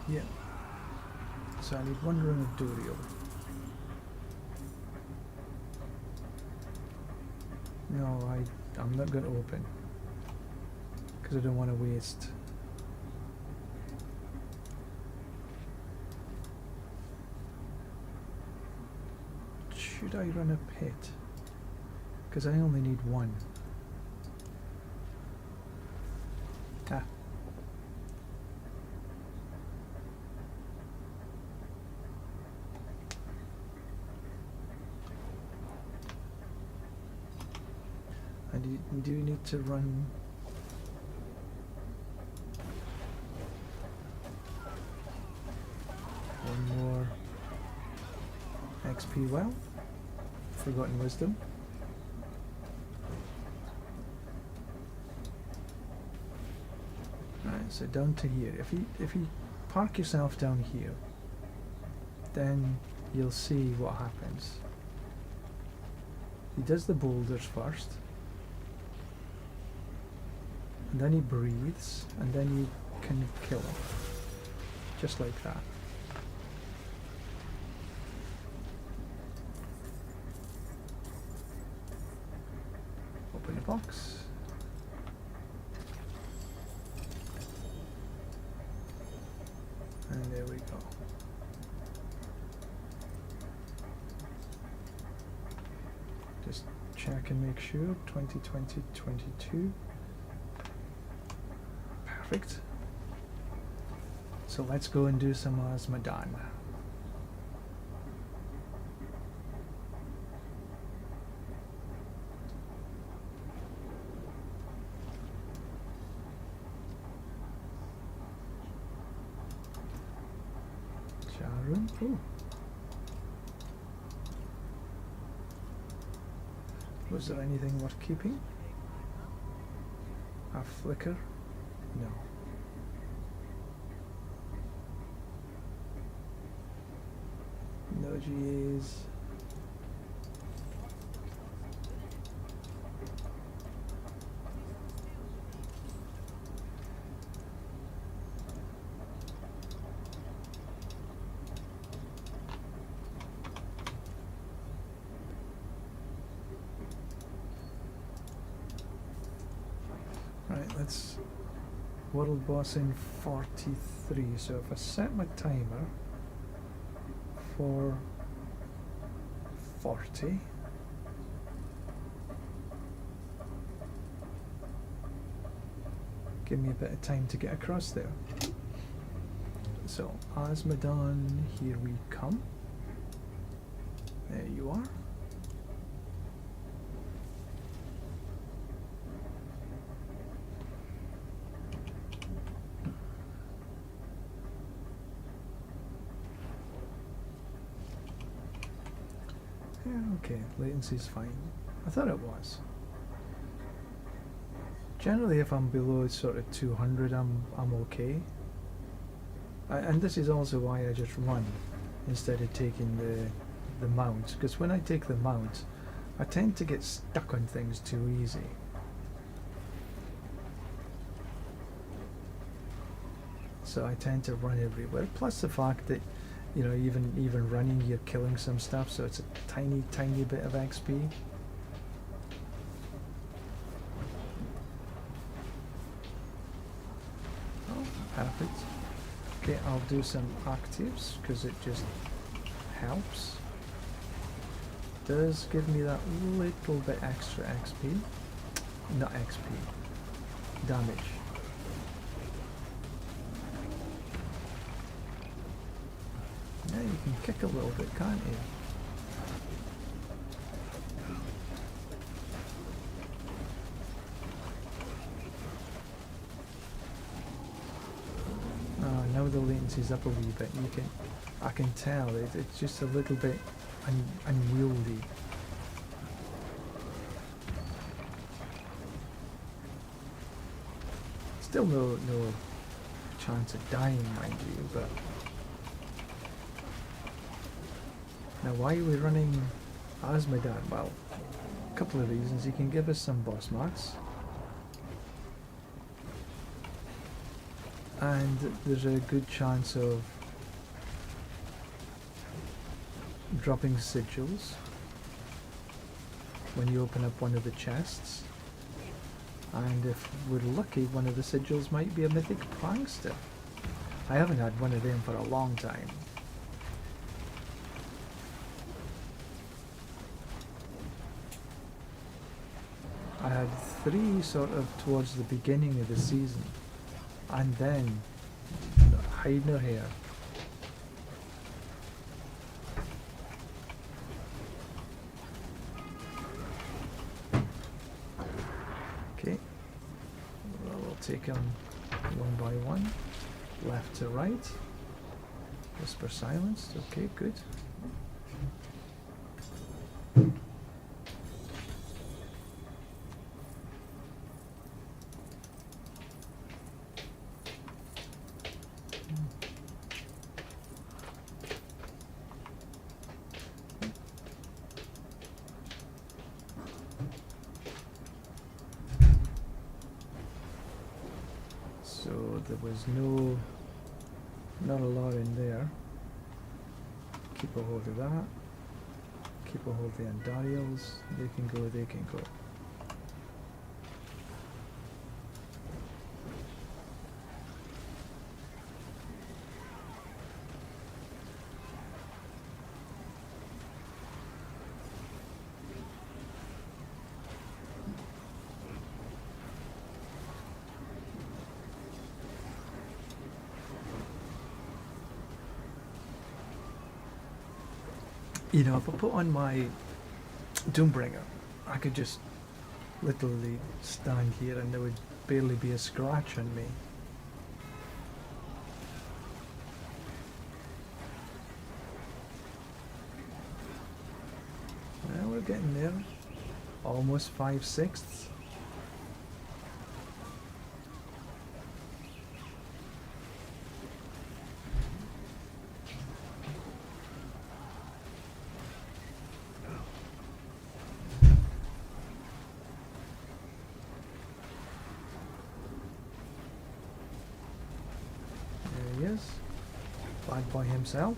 Yeah. So I need 1 run of Duriel. No, I'm not going to open. Because I don't want to waste. Should I run a pit? Because I only need 1. Ah. And you do need to run XP well. Forgotten Wisdom. Right, so down to here. If you park yourself down here, then you'll see what happens. He does the boulders first, and then he breathes, and then you can kill him. Just like that. Open the box. And there we go. Just check and make sure. 2020, 22. Perfect. So let's go and do some Auradin. Ooh. Was there anything worth keeping? A flicker? No. No GAs. Right, let's world boss in 43. So if I set my timer for 40, give me a bit of time to get across there. So Auradin, here we come. There you are. Okay, latency's fine. I thought it was. Generally, if I'm below sort of 200, I'm okay. And this is also why I just run instead of taking the mount. Because when I take the mount, I tend to get stuck on things too easy. So I tend to run everywhere. Plus the fact that, you know, even running, you're killing some stuff, so it's a tiny bit of XP. Oh, perfect. Okay, I'll do some actives because it just helps. Does give me that little bit extra XP. Not XP. Damage. Yeah, you can kick a little bit, can't you? Now the latency's up a wee bit. I can tell it's just a little bit unwieldy. Still no chance of dying, mind you, but. Now, why are we running Auradin? Well, a couple of reasons. He can give us some boss mats, and there's a good chance of dropping sigils when you open up one of the chests, and if we're lucky, one of the sigils might be a mythic prankster. I haven't had one of them for a long time. I had 3 sort of towards the beginning of the season, and then hide no hair. Okay, well, we'll take them one by one, left to right. Whisper silenced. Okay, good. there was not a lot in there. Keep a hold of that. Keep a hold of the Andariels. They can go, they can go. You know, if I put on my Doombringer, I could just literally stand here and there would barely be a scratch on me. Well, we're getting there. Almost 5/6. By himself.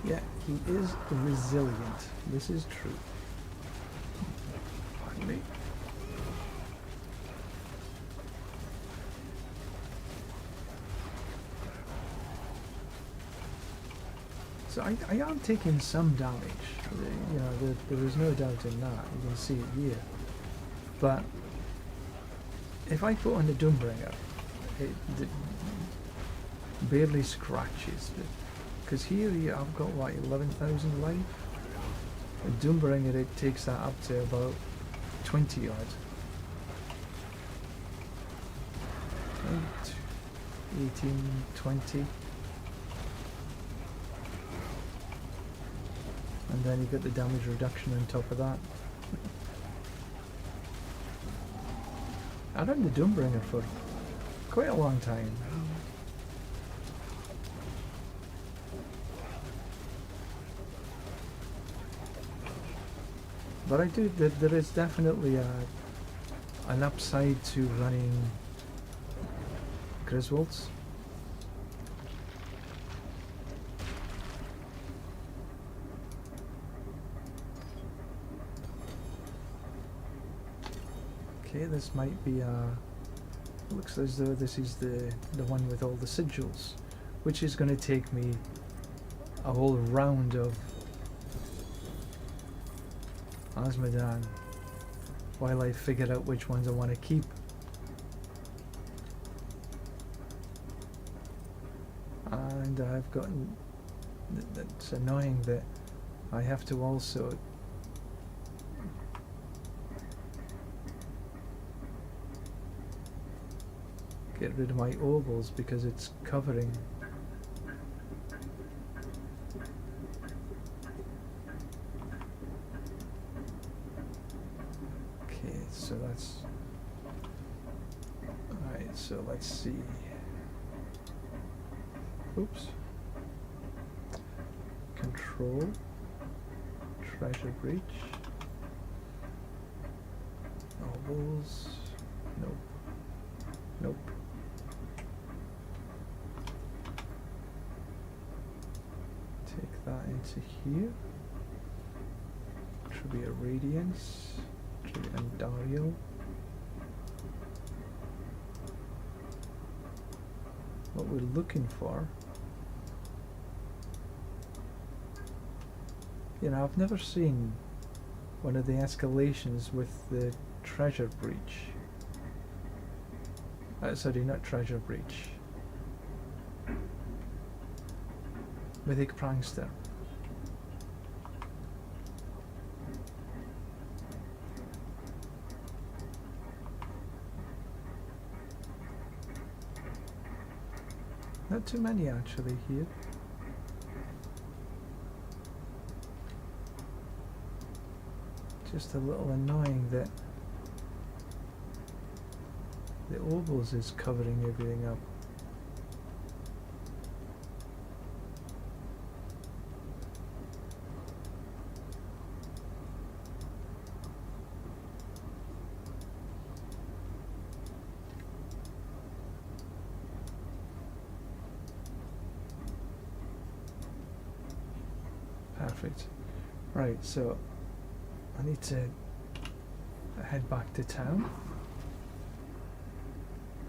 Yeah, he is resilient. This is true. Pardon me. So I am taking some damage, you know, there is no doubt in that, you can see it here. But if I put on the Doombringer, it barely scratches. Because here I've got, what, 11,000 life? The Doombringer, it takes that up to about 20 odd. 18, 20. And then you get the damage reduction on top of that. I ran the Doombringer for quite a long time. But I do, there is definitely an upside to running Griswolds. Okay, this might be looks as though this is the one with all the sigils, which is going to take me a whole round of Osmodan while I figure out which ones I want to keep. And I've gotten, that's annoying that I have to also get rid of my ovals because it's covering. Okay, so that's alright, so let's see. Oops. Control. Treasure breach. Ovals. Nope. Nope. Take that into here. Should be a radiance. And Dario. What we're looking for. You know, I've never seen one of the escalations with the treasure breach. Sorry, not treasure breach. Mythic prankster. Not too many actually here. Just a little annoying that The ovals is covering everything up. Perfect. Right, so I need to head back to town.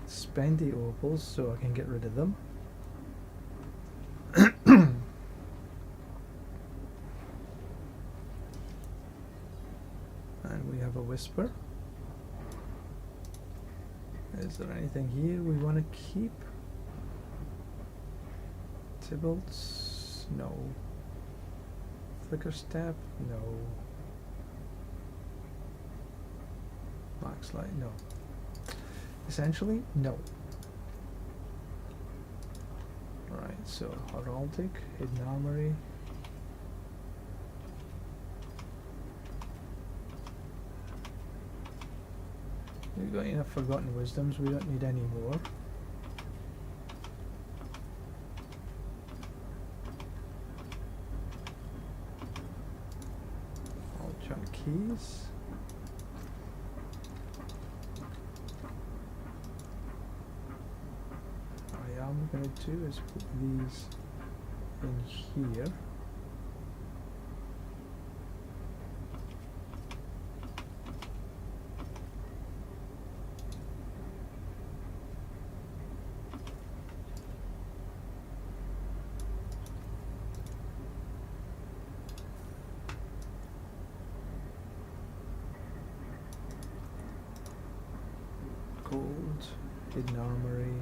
Spend the opals so I can get rid of them. And we have a whisper. Is there anything here we want to keep? Tybalt's? No. Flicker step? No. Maxlight? No. Essentially, no. Alright, so Heraldic, Hidden Armory. We've got enough Forgotten Wisdoms, we don't need any more. All junk keys. What I'm going to do is put these in here. Gold, Hidden Armory.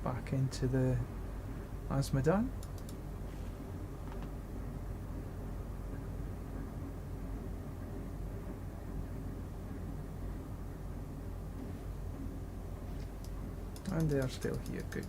Back into the Asmodan. And they are still here, good.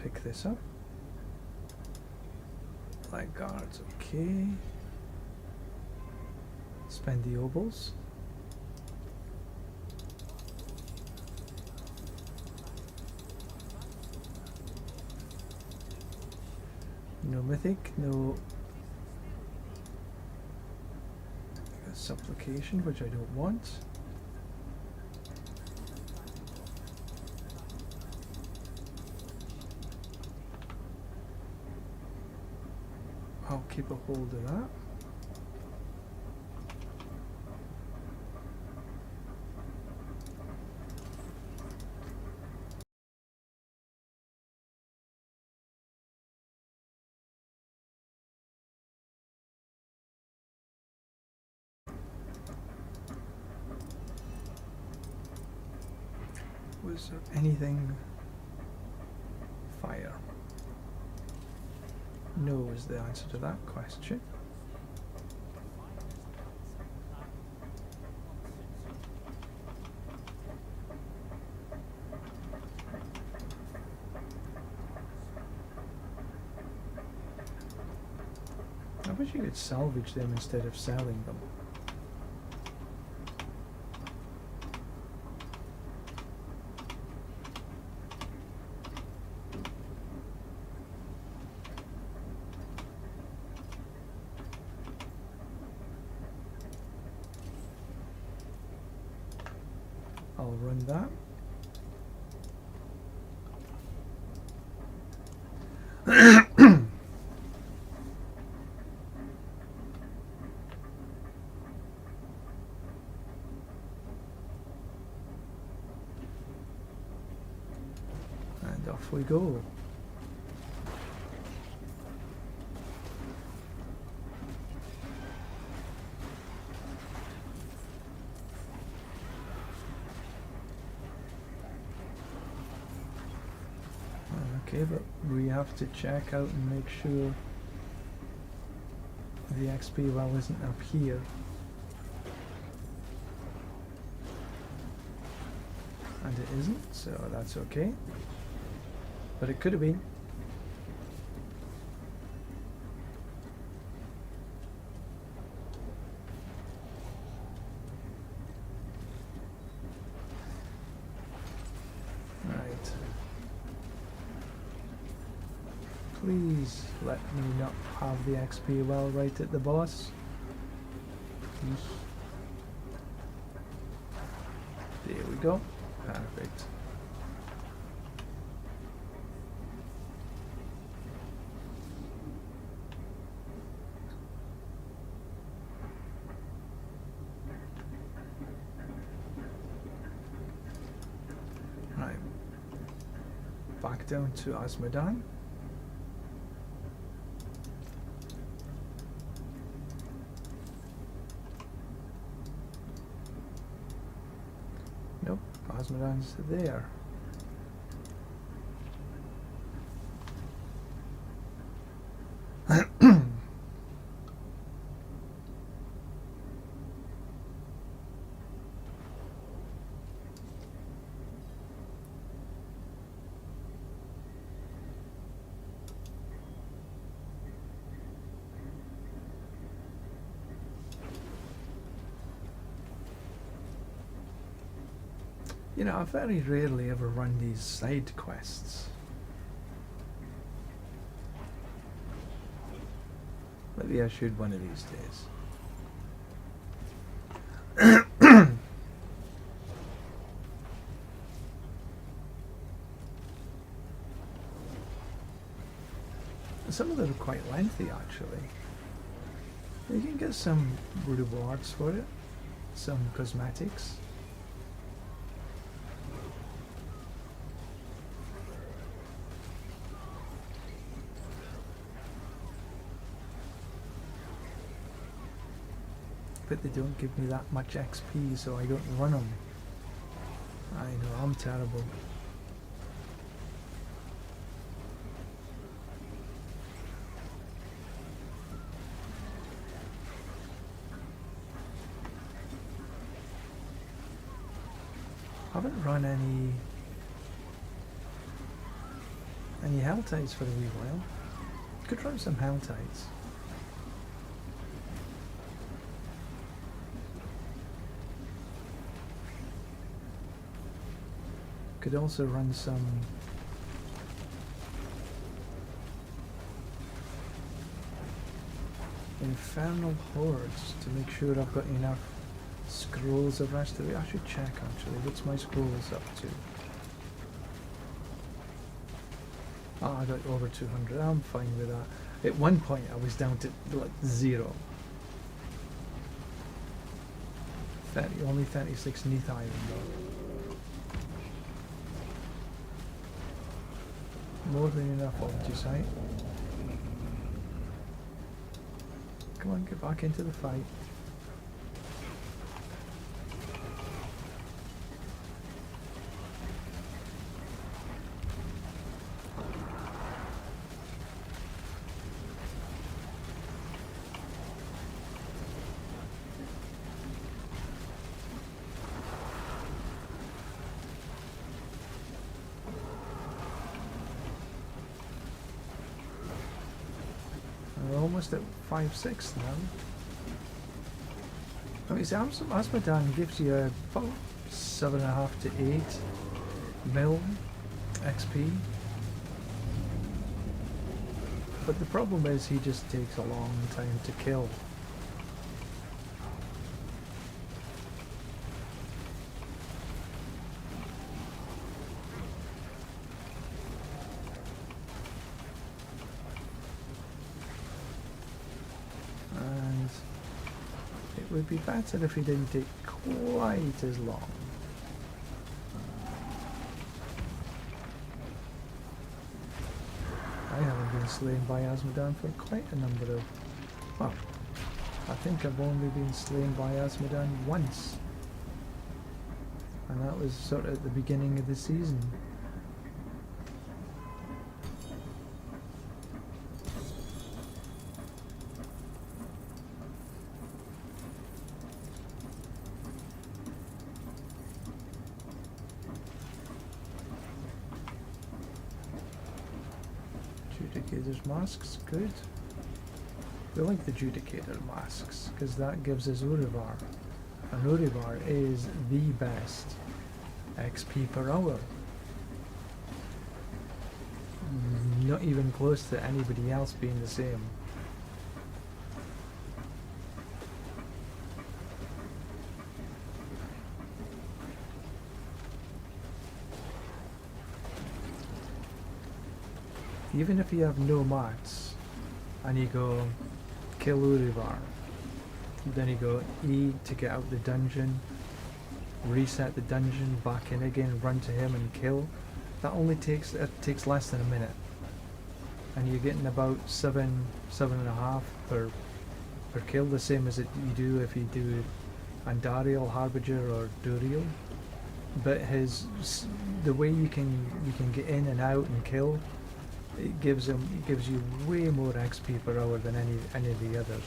Pick this up. Light guards, okay. Spend the opals. No mythic, no supplication, which I don't want. I'll keep a hold of that. Was there anything fire? No is the answer to that question. I wish you could salvage them instead of selling them. I'll run that. And off we go. Okay, but we have to check out and make sure the XP well isn't up here. And it isn't, so that's okay. But it could have been. Right. Please let me not have the XP well right at the boss. There we go. Perfect. Right. Back down to Auradin. Nope, Auradin's there. You know, I very rarely ever run these side quests. Maybe I should one of these days. Some of them are quite lengthy, actually. You can get some rewards for it, some cosmetics. But they don't give me that much XP, so I don't run them. I know, I'm terrible. I haven't run any hell tides for a wee while. Could run some hell tides. Could also run some infernal hordes to make sure I've got enough scrolls of restoration. I should check actually, what's my scrolls up to? Oh, I got over 200, I'm fine with that. At one point I was down to like 0. Only 36 Neath Iron though. More than enough Opti-Sight. Come on, get back into the fight. We're almost at 5-6 now. I mean, see, Auradin gives you about 7.5 to 8 mil XP. But the problem is he just takes a long time to kill. It would be better if he didn't take quite as long. I haven't been slain by Auradin for quite a number of... Well, I think I've only been slain by Auradin once. And that was sort of at the beginning of the season. Judicator's masks, good. We like the Judicator masks, because that gives us Urivar. And Urivar is the best XP per hour. Not even close to anybody else being the same. Even if you have no mats and you go kill Urivar, then you go E to get out the dungeon, reset the dungeon, back in again, run to him and kill. That only takes less than a minute, and you're getting about 7.5 per kill, the same as you do if you do Andariel, Harbinger, or Duriel. But the way you can get in and out and kill, it gives you way more XP per hour than any of the others,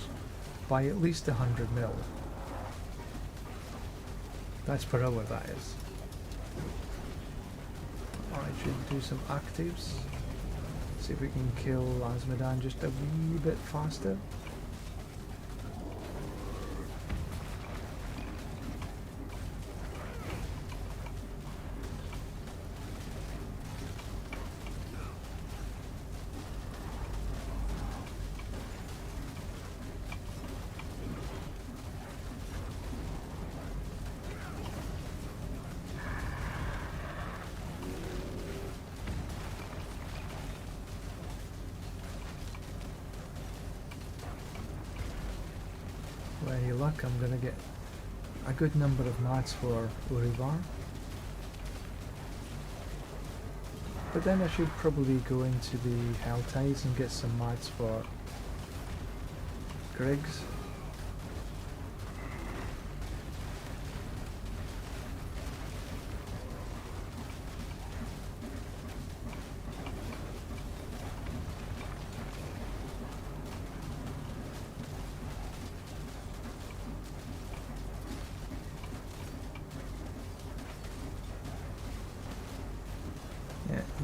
by at least 100 mil. That's per hour, that is. Alright, should do some actives. See if we can kill Azmodan just a wee bit faster. With any luck, I'm going to get a good number of mats for Urivar. But then I should probably go into the Hell Tides and get some mats for Griggs.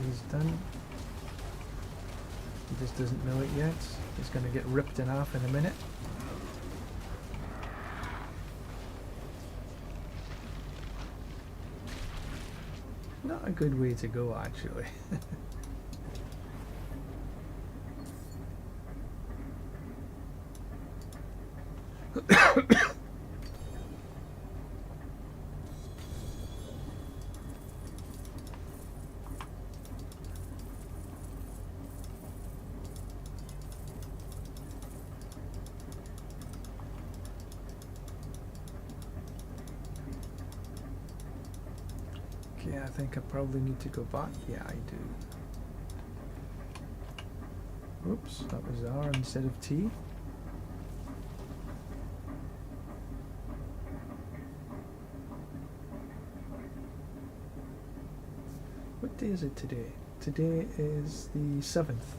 He's done. He just doesn't know it yet. He's going to get ripped in half in a minute. Not a good way to go, actually. Okay, I think I probably need to go back. Yeah, I do. Oops, that was R instead of T. What day is it today? Today is the 7th.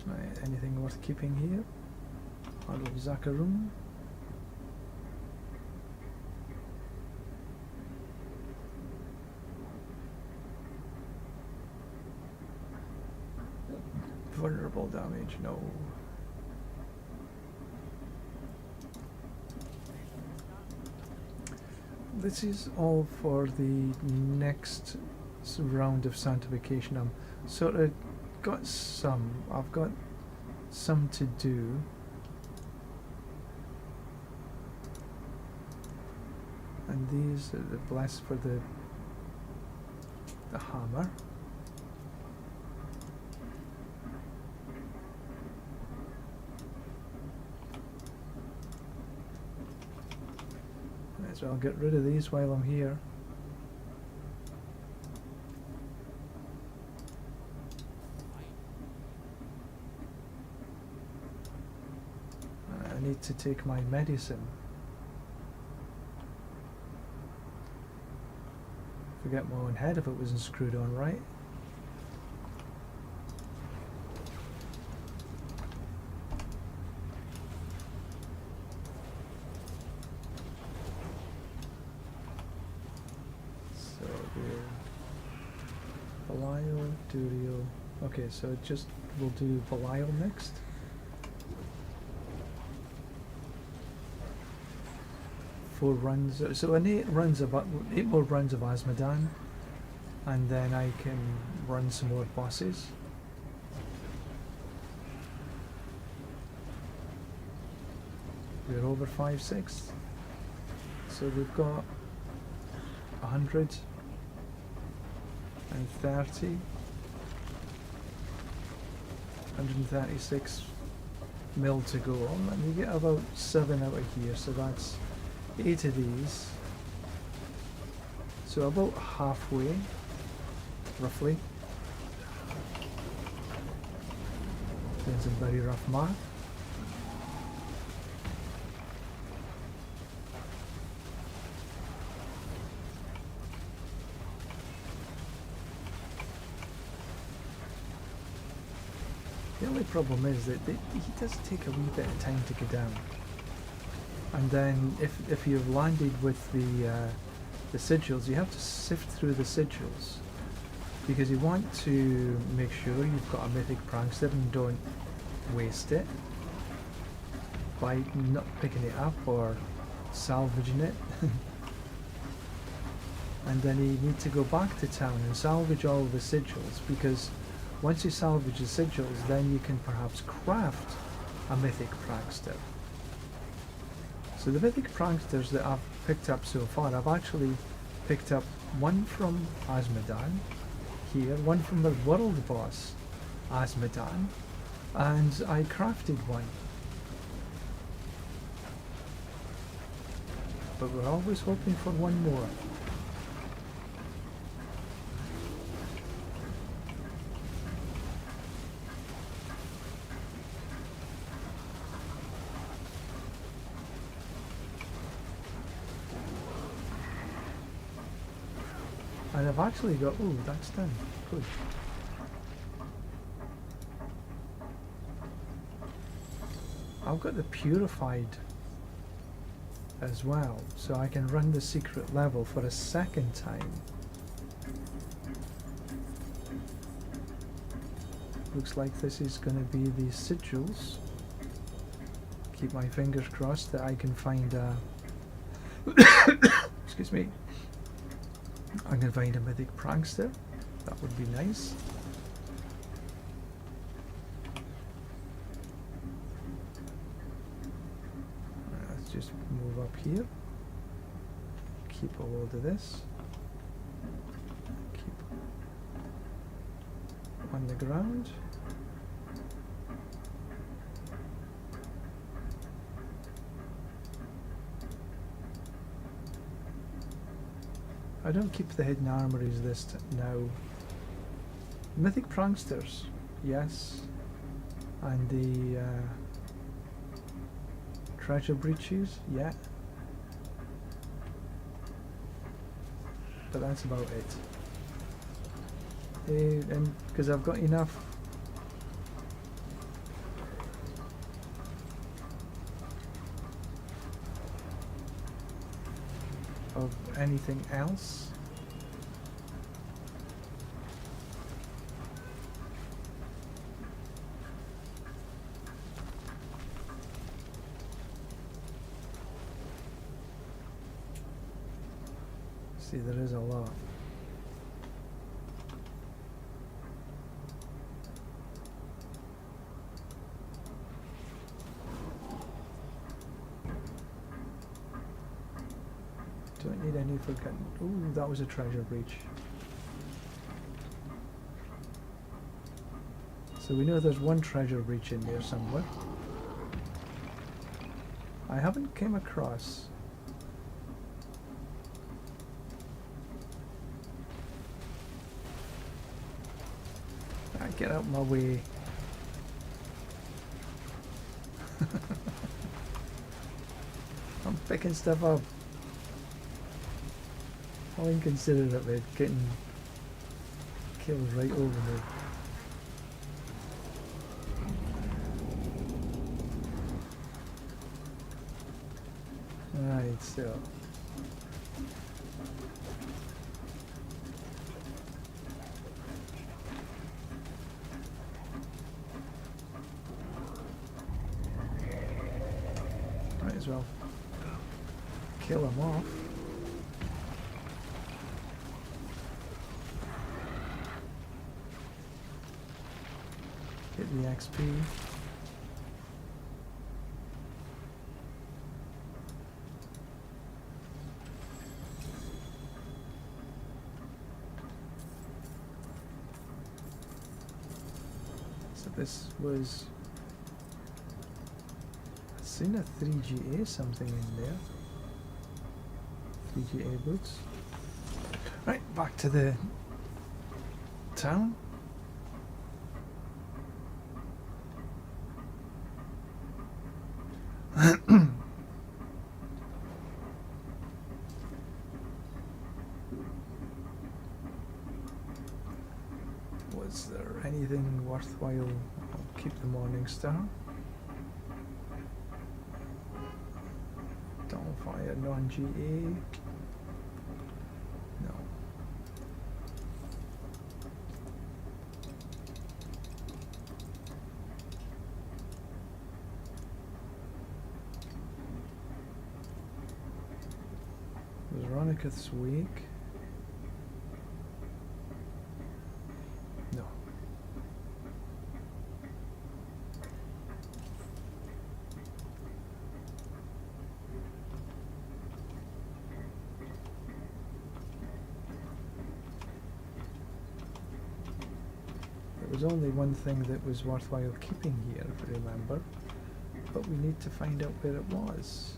Right, anything worth keeping here? Heart of Zakarum. Vulnerable damage, no. This is all for the next round of sanctification. I'm sort of I've got some to do. And these are the blessed for the hammer. So I'll get rid of these while I'm here. I need to take my medicine. Forget my own head if it wasn't screwed on right. Belial, Duriel. Okay, so just we'll do Belial next. Four runs, so an 8 more runs of Azmodan, and then I can run some more bosses. We're over 5/6, so we've got 130, 136 mil to go, and we get about 7 out of here, so that's 8 of these, so about halfway, roughly. Doing some very rough math. The only problem is that he does take a wee bit of time to get down. And then if you've landed with the sigils, you have to sift through the sigils, because you want to make sure you've got a mythic prankster and don't waste it by not picking it up or salvaging it. And then you need to go back to town and salvage all the sigils, because once you salvage the sigils, then you can perhaps craft a mythic prankster. So the mythic pranksters that I've picked up so far, I've actually picked up one from Azmodan here, one from the world boss Azmodan, and I crafted one. But we're always hoping for one more. And I've actually got, oh, that's done. Good. I've got the purified as well, so I can run the secret level for a second time. Looks like this is going to be the sigils. Keep my fingers crossed that I can find a excuse me, I can find a mythic prankster. That would be nice. Let's just move up here. Keep a hold of this. Keep on the ground. I don't keep the hidden armories this now. Mythic pranksters, yes, and the treasure breaches, yeah, but that's about it. And because I've got enough of anything else. See, there is a lot. Don't need any forgotten. Ooh, that was a treasure breach. So we know there's one treasure breach in there somewhere. I haven't came across. Get out my way. I'm picking stuff up. How inconsiderate of it, getting killed right over me. Right, so. as well kill him off. Get the XP. So this was... I've seen a 3GA something in there. 3GA boots. Right, back to the town. Was there anything worthwhile? I'll keep the Morning Star. Dawnfire non-GA. No. Veronicus Wake. No. There was only one thing that was worthwhile keeping here, if I remember, but we need to find out where it was.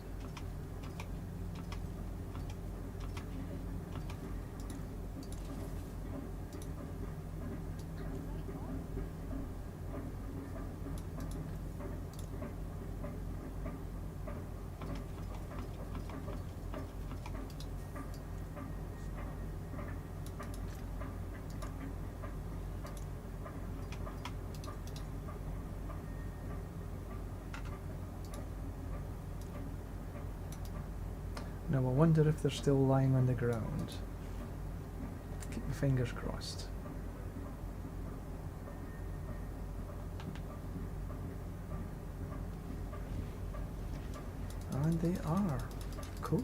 Now I wonder if they're still lying on the ground. Keep your fingers crossed. And they are. Cool.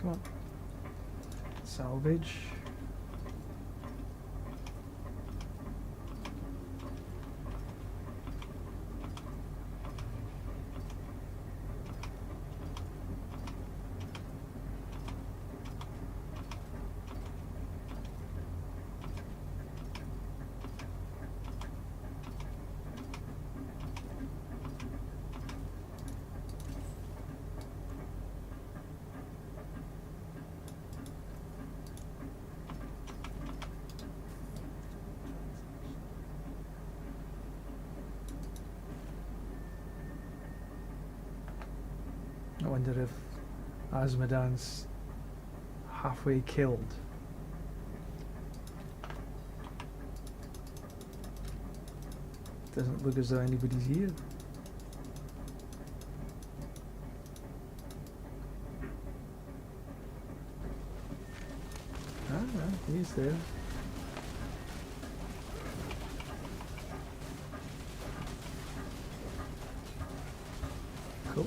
Come on. Salvage. I wonder if Asmodan's halfway killed. Doesn't look as though anybody's here. Ah, he's there. Cool.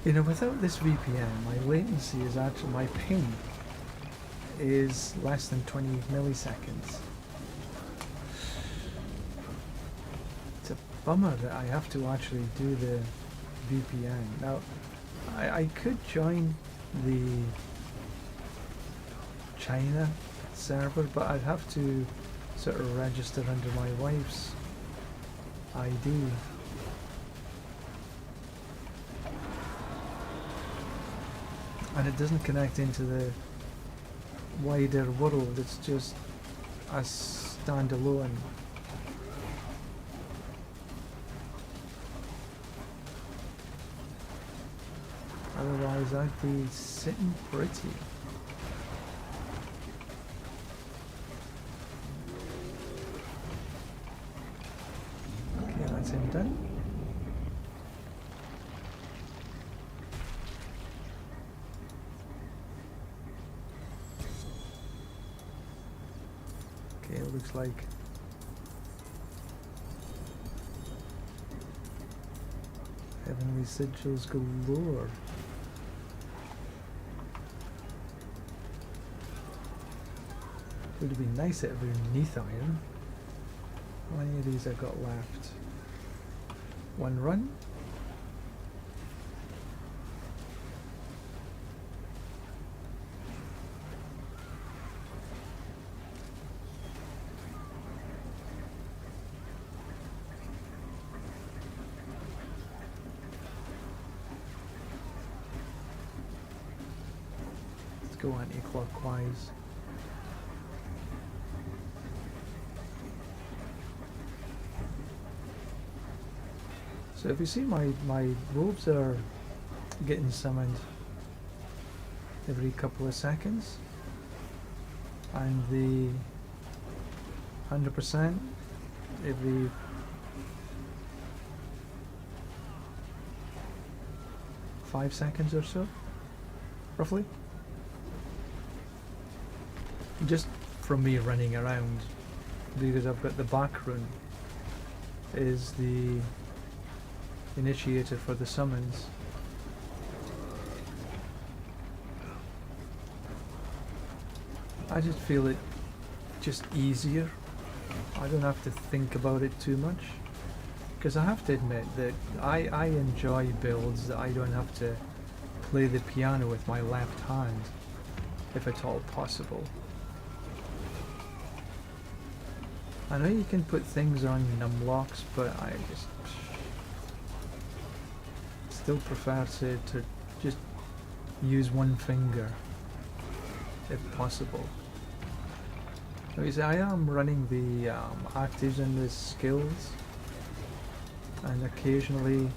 You know, without this VPN, my latency is actually, my ping is less than 20 milliseconds. It's a bummer that I have to actually do the VPN. Now, I could join the China server, but I'd have to sort of register under my wife's ID. and it doesn't connect into the wider world. It's just a standalone. Otherwise, I'd be sitting pretty. Okay, that's him done. Okay, it looks like heavenly sigils galore. Would have been nice at underneath iron. How many of these I've got left? One run. Let's go anti-clockwise. So if you see my wolves are getting summoned every couple of seconds, and the 100% every 5 seconds or so, roughly. Just from me running around, because I've got the back run is the initiator for the summons. I just feel it just easier. I don't have to think about it too much, because I have to admit that I enjoy builds that I don't have to play the piano with my left hand, if at all possible. I know you can put things on numlocks, but I just still prefer to just use one finger if possible. Like I say, I am running the actives and the skills, and occasionally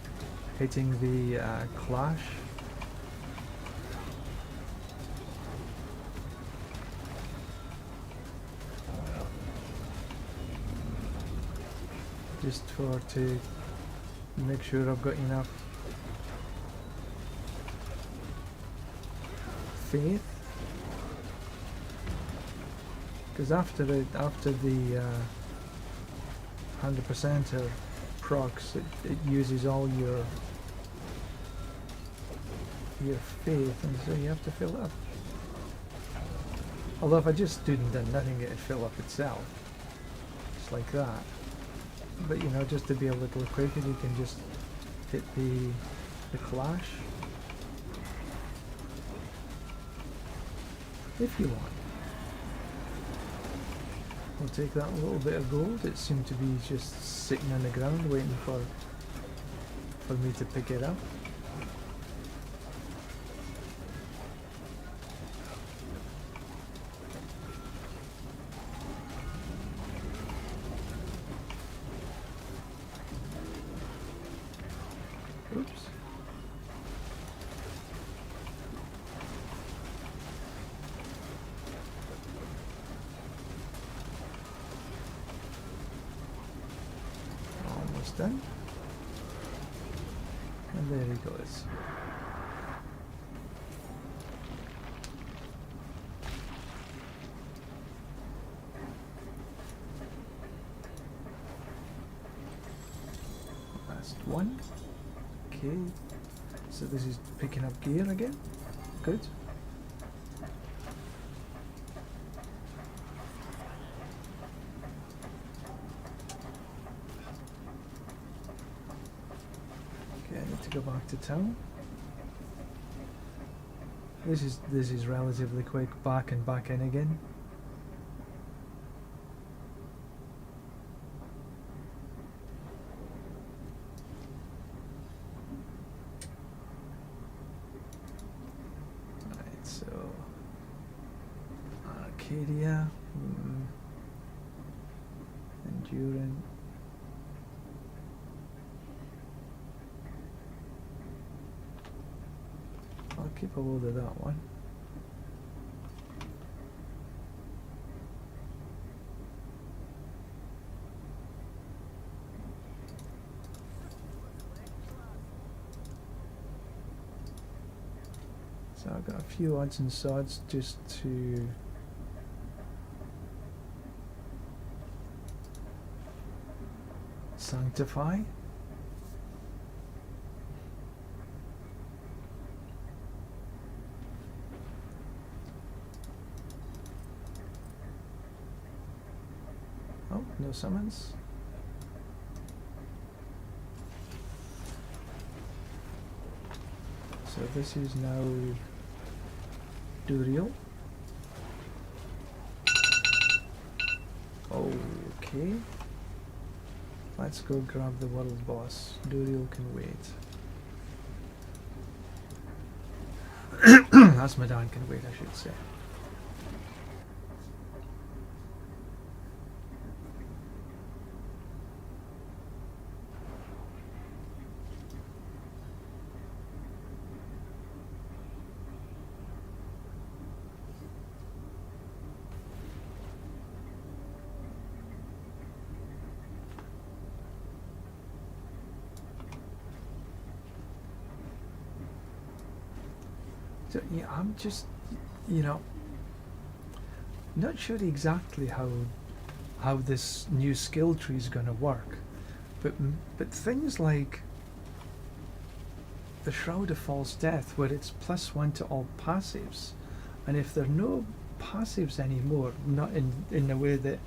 hitting the clash. Just to make sure I've got enough faith, because after the 100%er procs, it uses all your faith, and so you have to fill up. Although if I just stood and done nothing, it'd fill up itself, just like that. But you know, just to be a little quicker, you can just hit the clash if you want. We'll take that little bit of gold. It seemed to be just sitting on the ground waiting for me to pick it up. Oops. Almost done. And there he goes. Last one. Okay, so this is picking up gear again. Good. Okay, I need to go back to town. This is relatively quick, back and back in again. Arcadia. Endurant. I'll keep a hold of that one. So I've got a few odds and sods just to sanctify. Oh, no summons. So this is now Duriel. Okay. Let's go grab the world boss. Duriel can wait. Asmodan can wait, I should say. So, yeah, I'm just, not sure exactly how this new skill tree is going to work, but things like the Shroud of False Death, where it's +1 to all passives, and if there are no passives anymore, not in the way that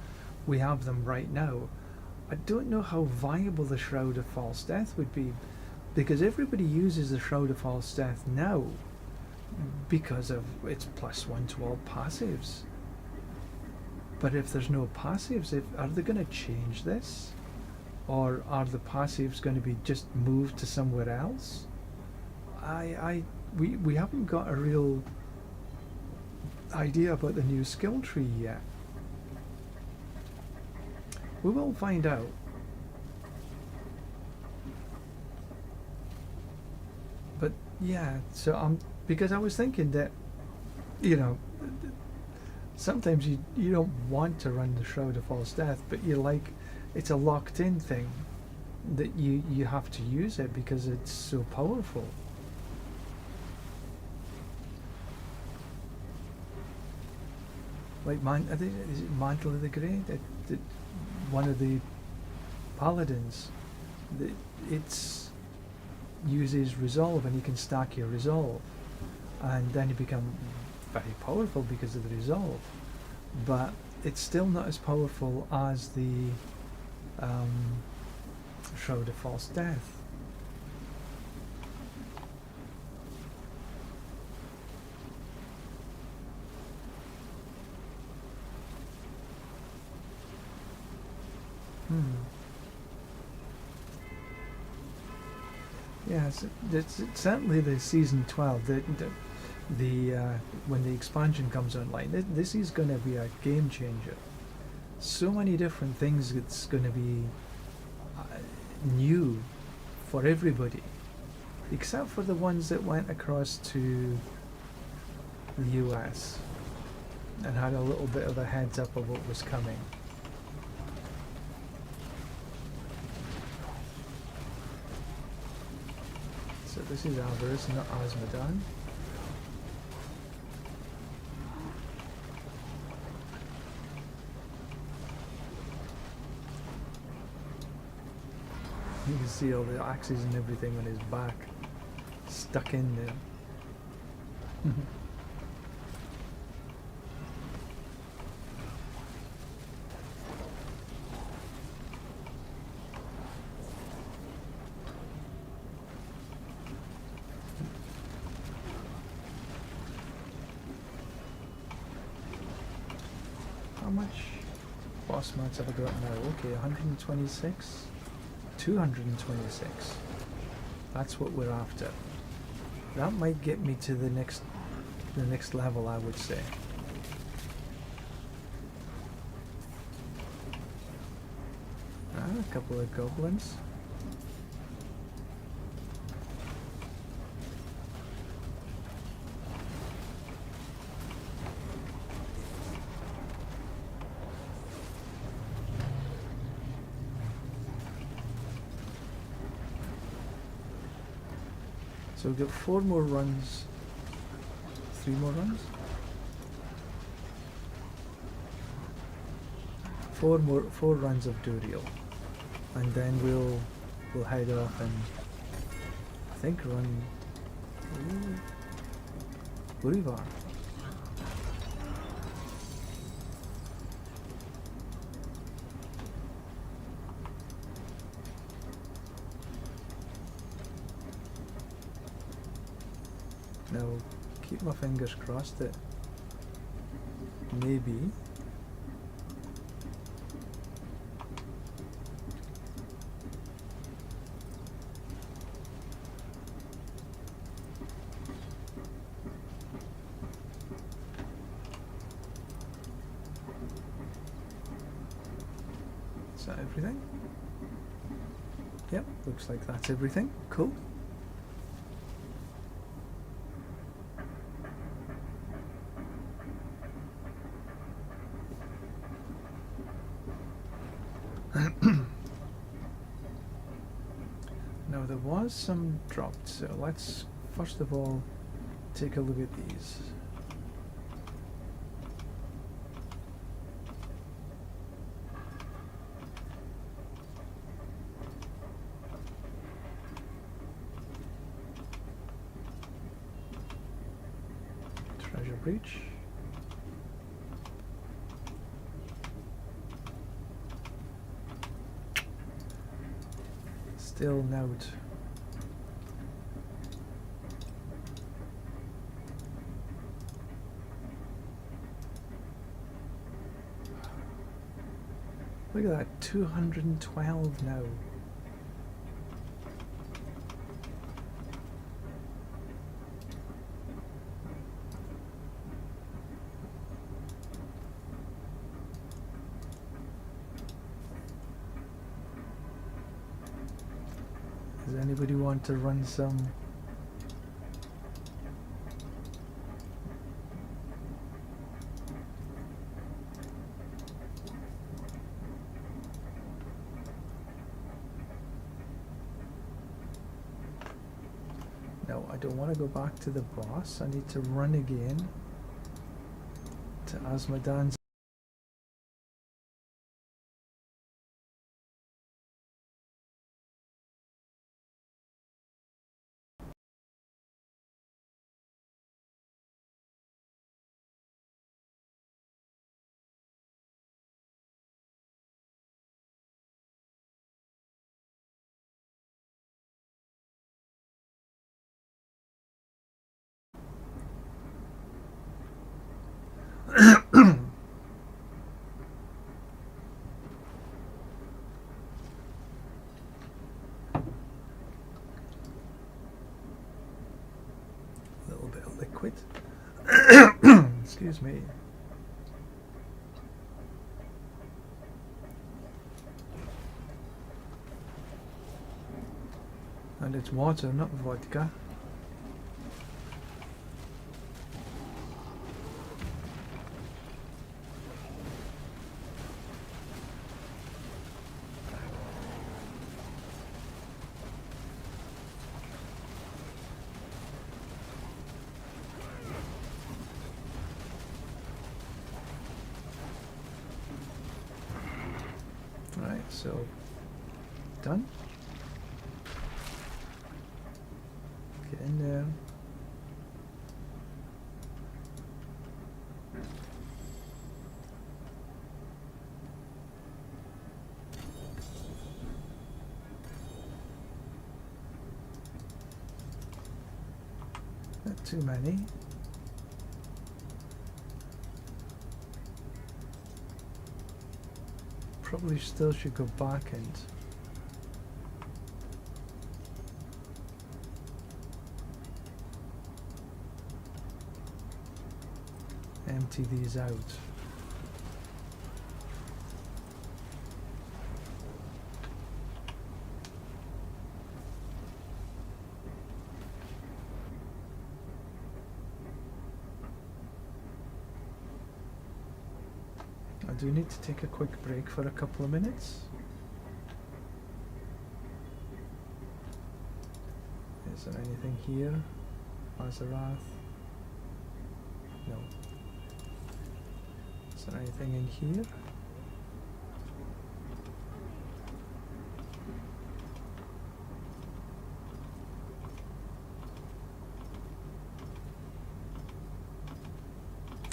we have them right now, I don't know how viable the Shroud of False Death would be, because everybody uses the Shroud of False Death now because of its +1 to all passives. But if there's no passives, are they going to change this? Or are the passives going to be just moved to somewhere else? We haven't got a real idea about the new skill tree yet. We will find out. But yeah, so because I was thinking that, sometimes you don't want to run the Shroud of False Death, but it's a locked in thing that you have to use it because it's so powerful. Like I think is it Mantle of the Grey? That one of the Paladins. It's uses resolve, and you can stack your resolve, and then you become very powerful because of the resolve. But it's still not as powerful as the Shroud of False Death. Yes, it's certainly the season 12. When the expansion comes online, this is going to be a game changer. So many different things. It's going to be new for everybody, except for the ones that went across to the US and had a little bit of a heads up of what was coming. So this is Avarice, not Asmodan. You can see all the axes and everything on his back, stuck in there. How much boss mats have I got now? Okay, 126. 226. That's what we're after. That might get me to the next level, I would say. A couple of goblins. So we've got 4 more runs, 3 more runs? 4 runs of Duriel, and then we'll head off and I think run Bolivar. Now, keep my fingers crossed that maybe is that everything? Yep, looks like that's everything. Cool. Now there was some dropped, so let's first of all take a look at these. Treasure breach. Still note. Look at that, 212 now. Does anybody want to run some? No, I don't want to go back to the boss. I need to run again to Asmodan's. Little bit of liquid. Excuse me. And it's water, not vodka. Right, so done. Get in there. Not too many. Probably still should go back and empty these out. do need to take a quick break for a couple of minutes. Is there anything here? Azarath? No. Is there anything in here?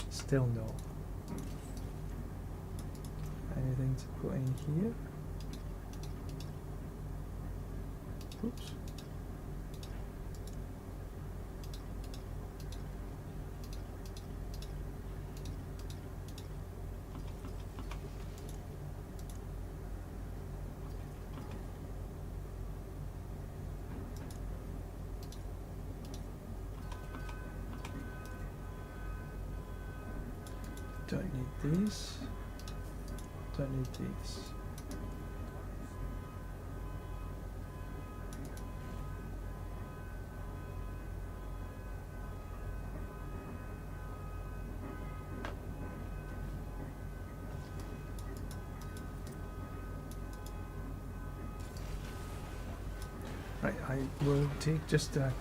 Still no. Anything to put in here? Oops. Don't need these. Don't need these. Right, I will take just a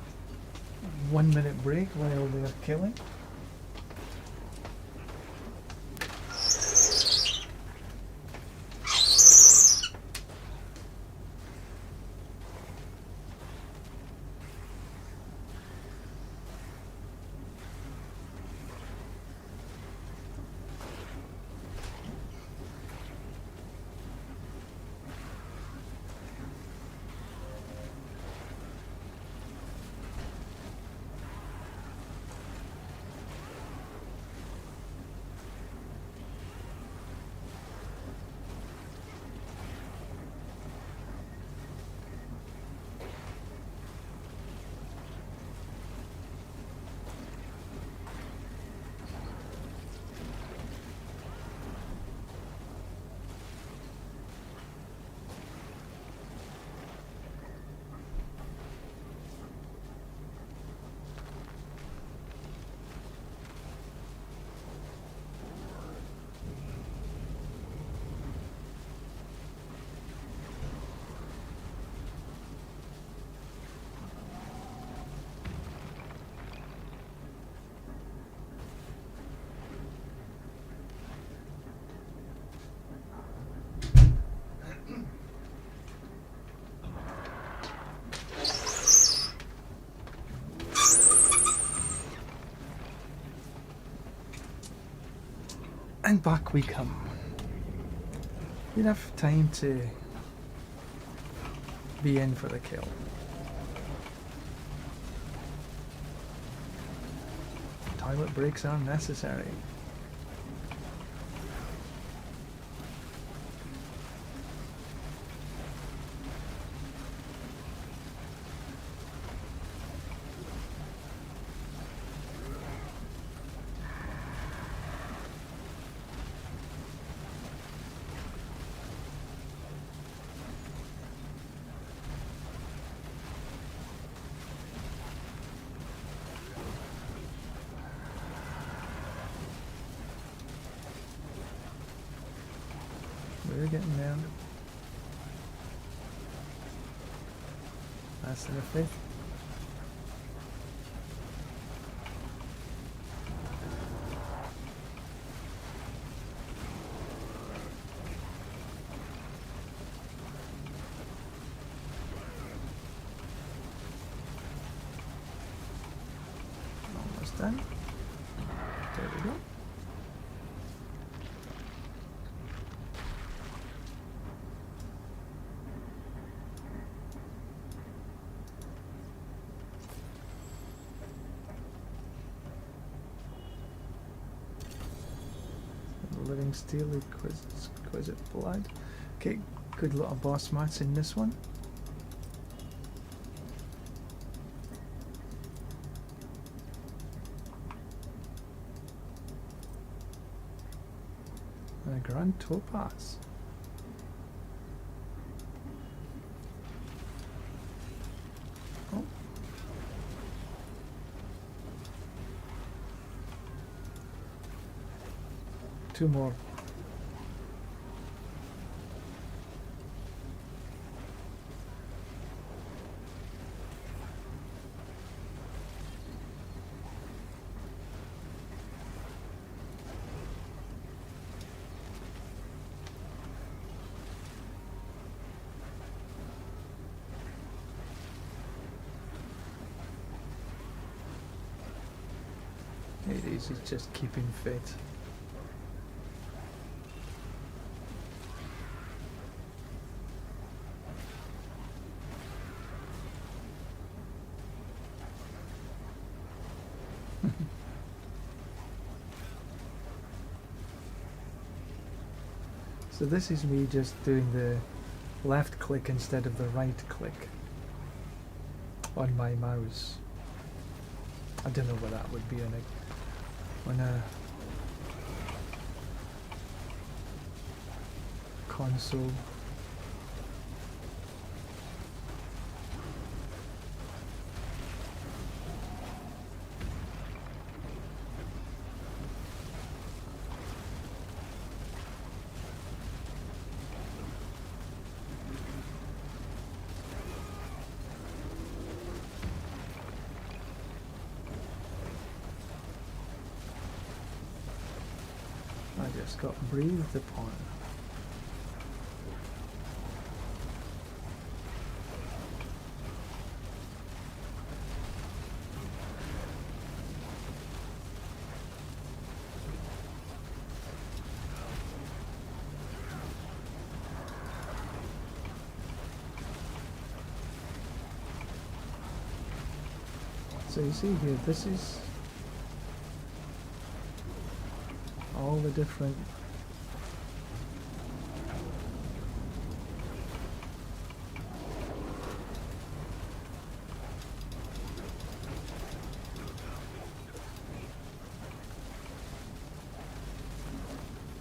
1 minute break while they're killing. And back we come. Enough time to be in for the kill. Toilet breaks are necessary. We're getting there. That's the fifth. Almost done. There we go. Living steel, exquisite blood. Okay, good lot of boss mats in this one. And a grand topaz. Oh. Two more. these is just keeping fit. So this is me just doing the left click instead of the right click on my mouse. I don't know what that would be on a console. I just got breathed upon. So you see here, this is all the different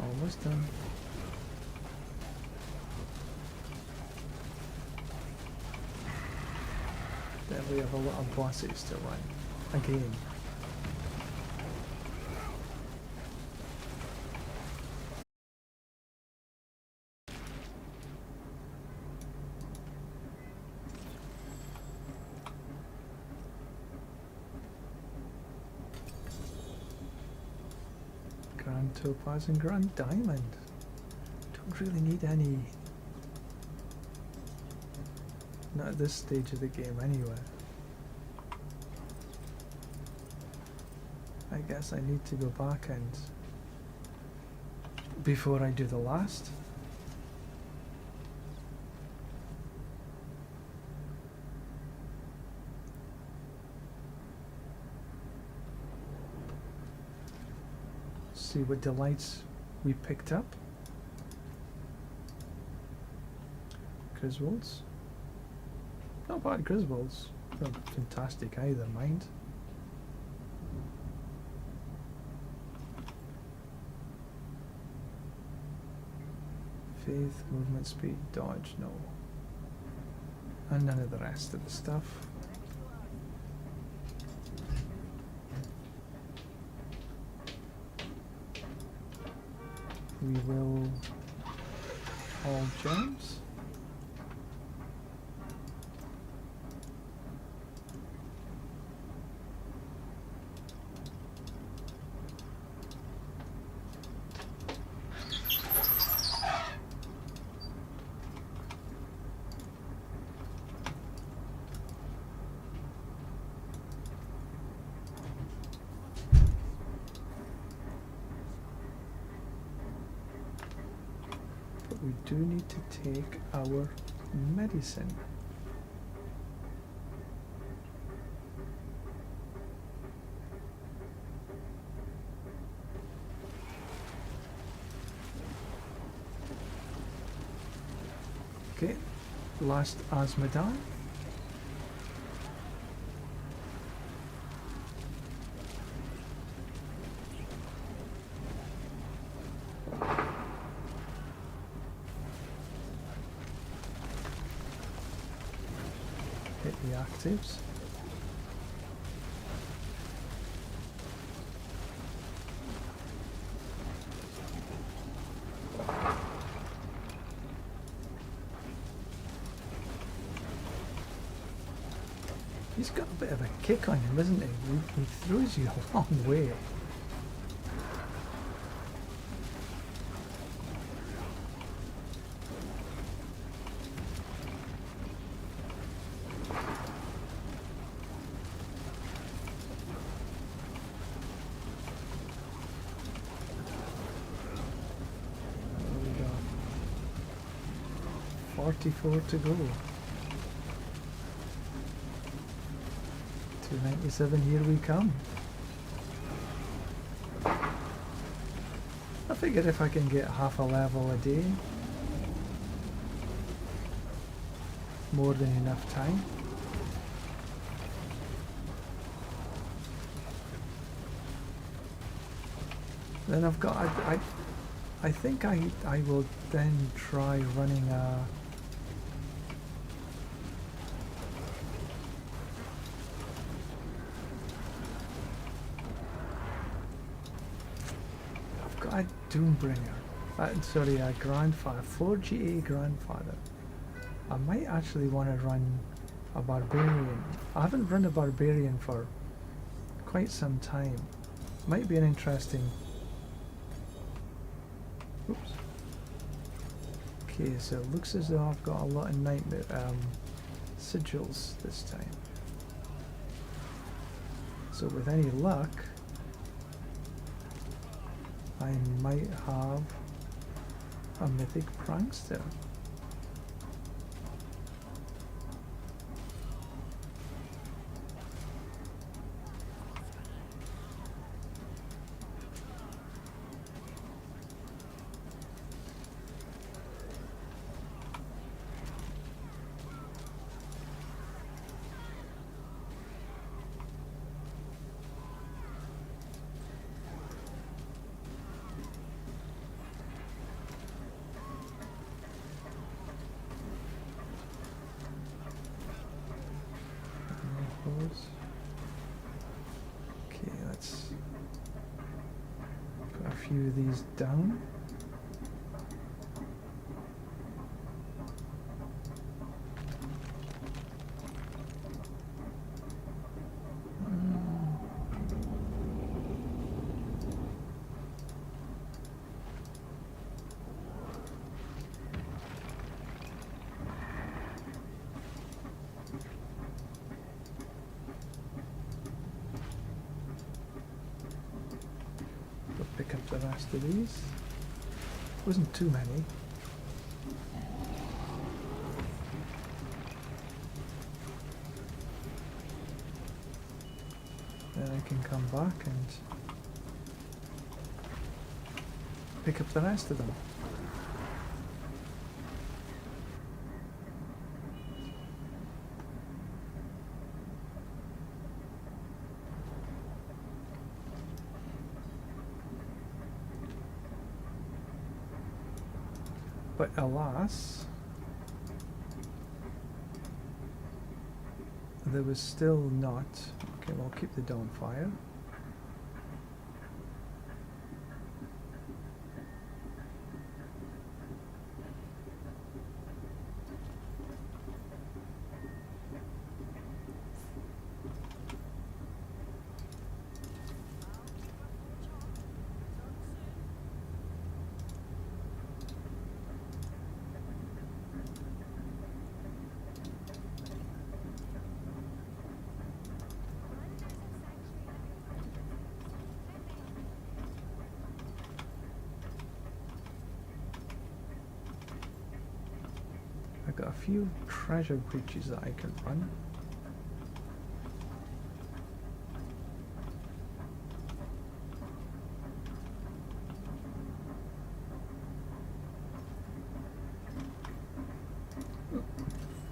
almost done. Then we have a lot of bosses to run again. Grand Topaz and Grand Diamond. Don't really need any. Not at this stage of the game anyway. I guess I need to go back and before I do the last. See what delights we picked up. Griswolds. Not bad Griswolds. Not fantastic either, mind. Faith, movement speed, dodge, no. And none of the rest of the stuff. We will all gems. We do need to take our medicine. Okay, last Asmodan. The actives. He's got a bit of a kick on him, isn't he? He throws you a long way. 44 to go. 297, here we come. I figured if I can get half a level a day, more than enough time. Then I've got, I think I will then try running a a Doombringer. Sorry, a Grandfather. 4GA Grandfather. I might actually want to run a Barbarian. I haven't run a Barbarian for quite some time. Might be an interesting... Oops. Okay, so it looks as though I've got a lot of nightmare sigils this time. So with any luck, I might have a mythic prankster. Okay, let's put a few of these down. Pick up the rest of these. Wasn't too many. Then I can come back and pick up the rest of them. But alas, there was still not... Okay, well, I'll keep the dawn fire. I've got a few treasure breaches that I can run.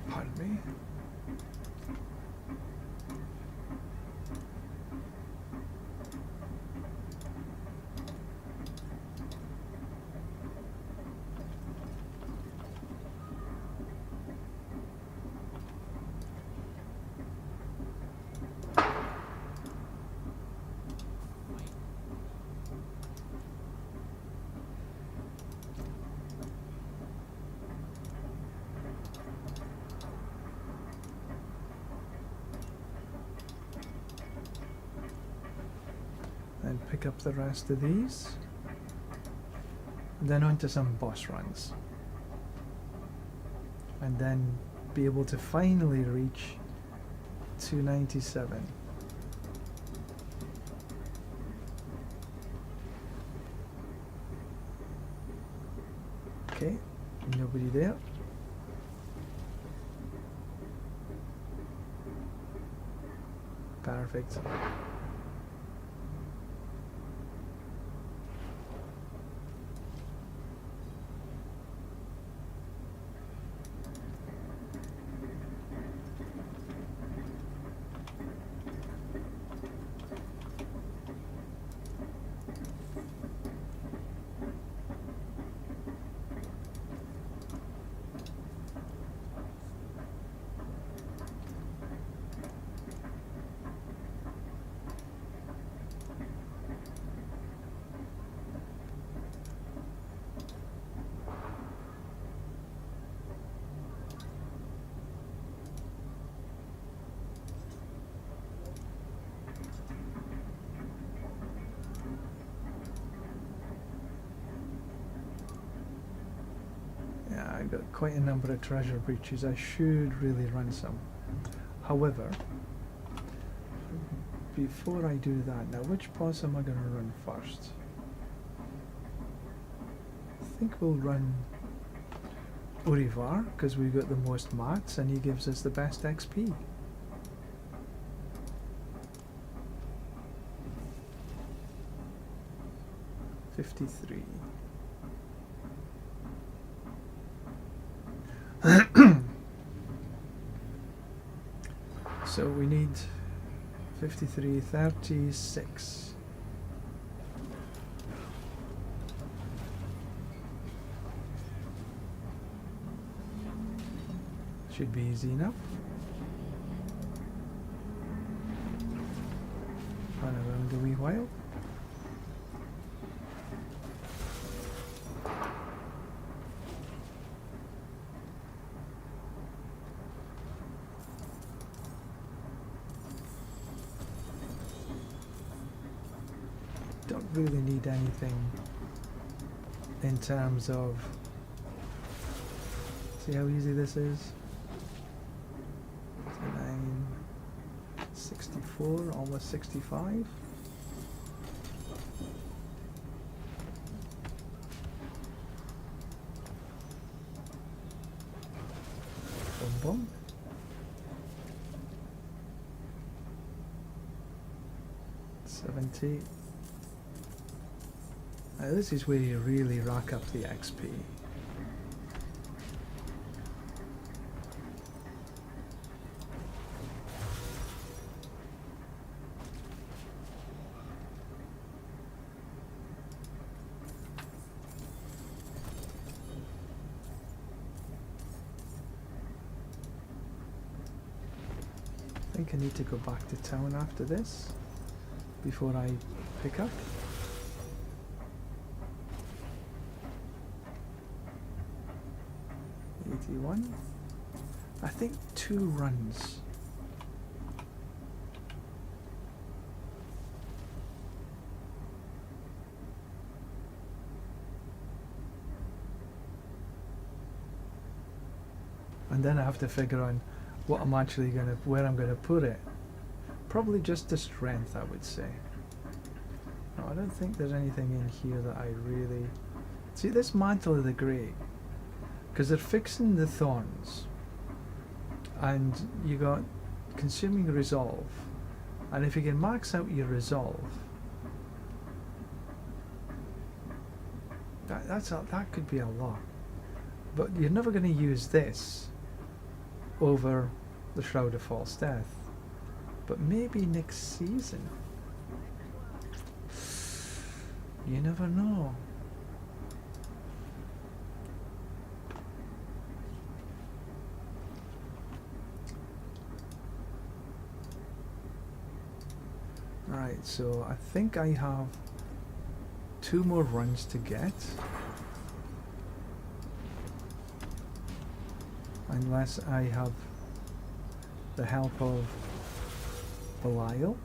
Pardon me. And pick up the rest of these, and then on to some boss runs, and then be able to finally reach 297. Okay, nobody there. Perfect. Yeah, I got quite a number of treasure breaches. I should really run some. However, before I do that, now which boss am I going to run first? I think we'll run Urivar, because we've got the most mats and he gives us the best XP. $53. So we need 53, 36. Should be easy enough. Run around a wee while. Don't really need anything in terms of, see how easy this is? 9, 64, almost 65. Boom boom. $70. Now this is where you really rack up the XP. I think I need to go back to town after this before I pick up. I think 2 runs. And then I have to figure on what I'm actually gonna, where I'm gonna put it. Probably just the strength, I would say. No, I don't think there's anything in here that I really see. This Mantle of the Grey, because they're fixing the thorns, and you got consuming resolve, and if you can max out your resolve, that could be a lot. But you're never going to use this over the Shroud of False Death. But maybe next season. You never know. Alright, so I think I have 2 more runs to get. Unless I have the help of Belial.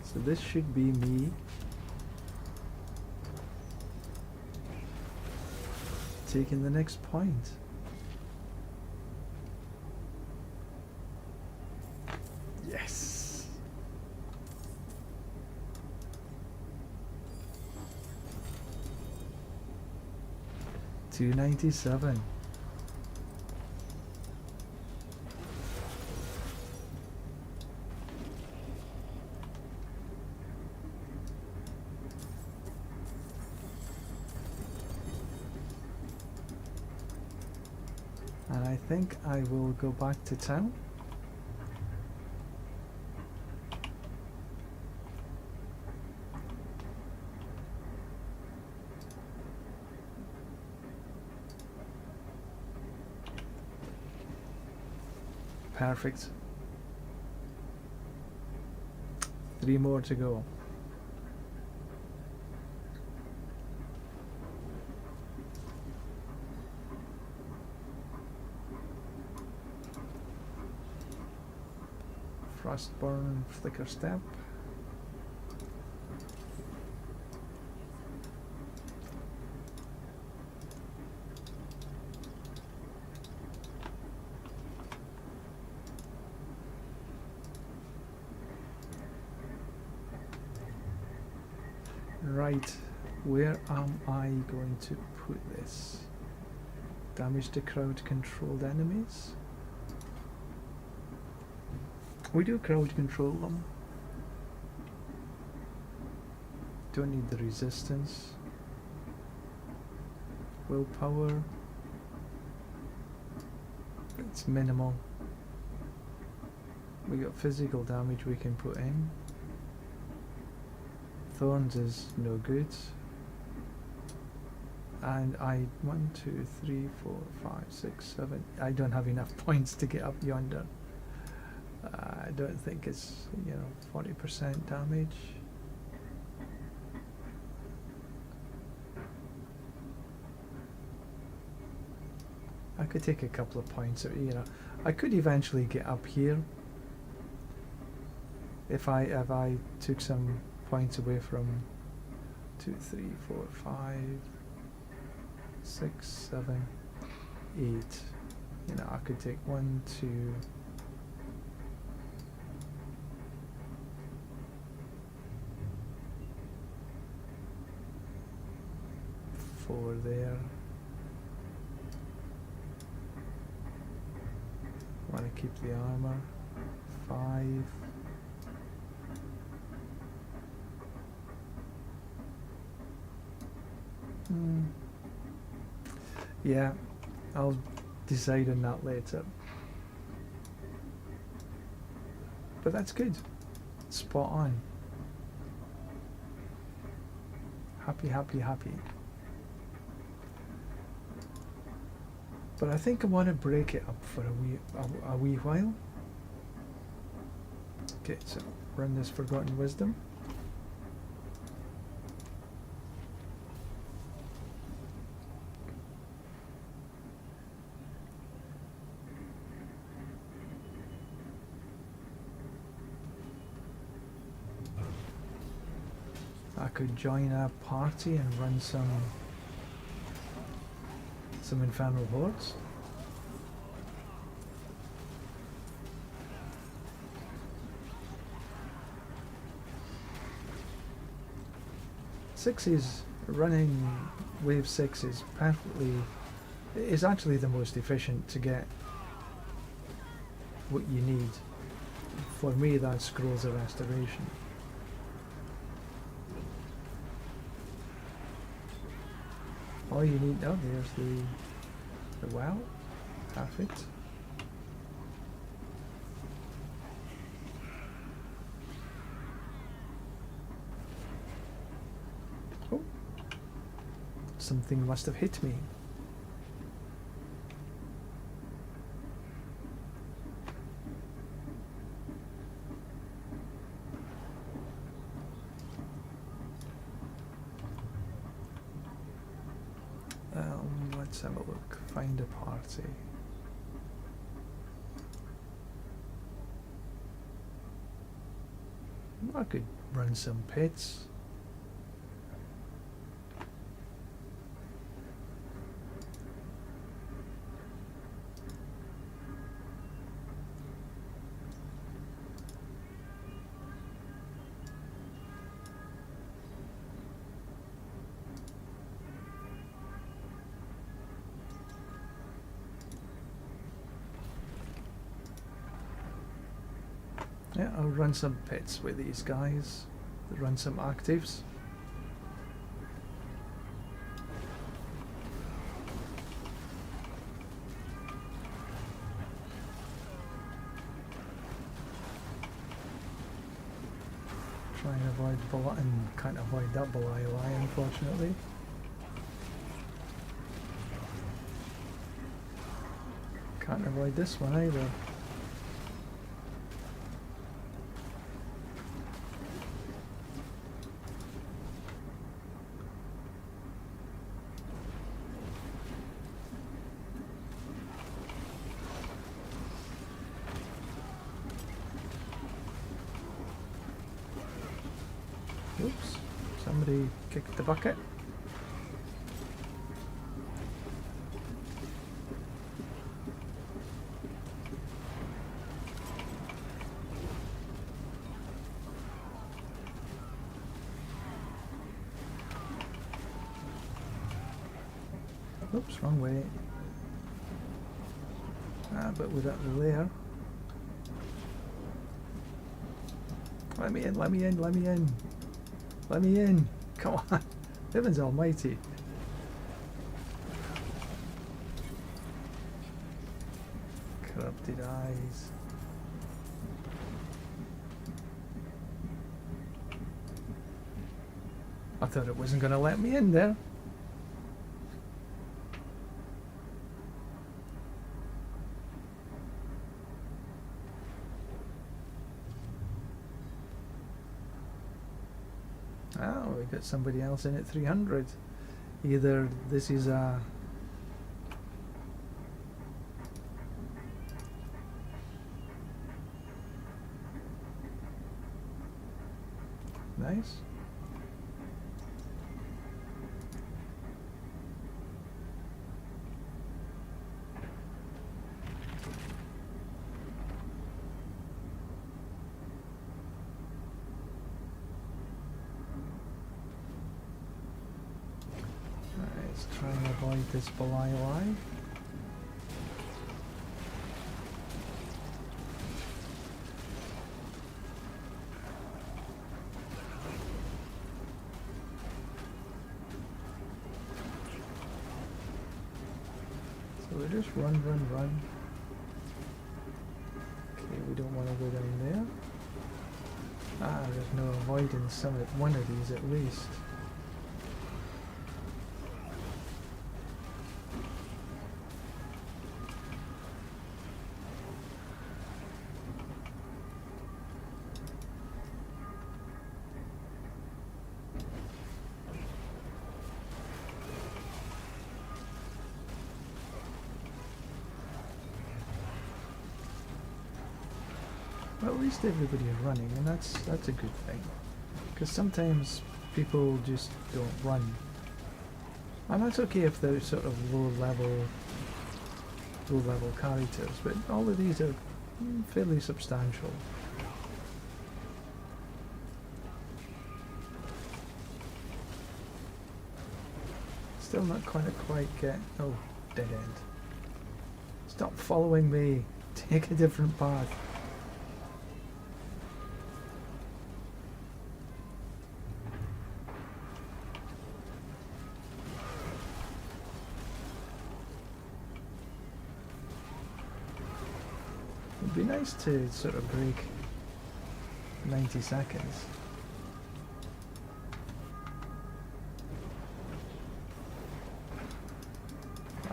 So this should be me taking the next point. Yes. 297. And I think I will go back to town. Perfect. 3 more to go. Frostburn, Flicker Step. Right, where am I going to put this? Damage to crowd controlled enemies. We do crowd control them. Don't need the resistance. Willpower. It's minimal. We got physical damage we can put in. Thorns is no good. And 1, 2, 3, 4, 5, 6, 7. I don't have enough points to get up yonder. I don't think it's, 40% damage. I could take a couple of points, I could eventually get up here if I took some points away from 2, 3, 4, 5, 6, 7, 8. I could take 1, 2. Four there. Want to keep the armor. 5. Yeah, I'll decide on that later. But that's good. Spot on. Happy, happy, happy. But I think I want to break it up for a wee while. Okay, so run this Forgotten Wisdom. I could join a party and run some Infernal Hordes. Running wave 6 is actually the most efficient to get what you need. For me, that's Scrolls of Restoration. All you need, there's the well. Perfect. Oh, something must have hit me. Let's have a look. Find a party. I could run some pits. Yeah, I'll run some pits with these guys. Run some actives. Try and avoid and can't avoid that Belial, unfortunately. Can't avoid this one either. Oops, somebody kicked the bucket. Oops, wrong way. But with that layer. Let me in, let me in, let me in. Let me in. Come on. Heavens almighty. Corrupted eyes. I thought it wasn't going to let me in there. Oh, we got somebody else in at 300. Either this is a... Nice. Let's try and avoid this Belial eye. So we just run. Okay, we don't want to go down there. Ah, there's no avoiding one of these at least. Well, at least everybody is running, and that's a good thing. Because sometimes people just don't run. And that's okay if they're sort of low level characters, but all of these are fairly substantial. Still not quite get... Oh, dead end. Stop following me. Take a different path. It'd be nice to sort of break 90 seconds.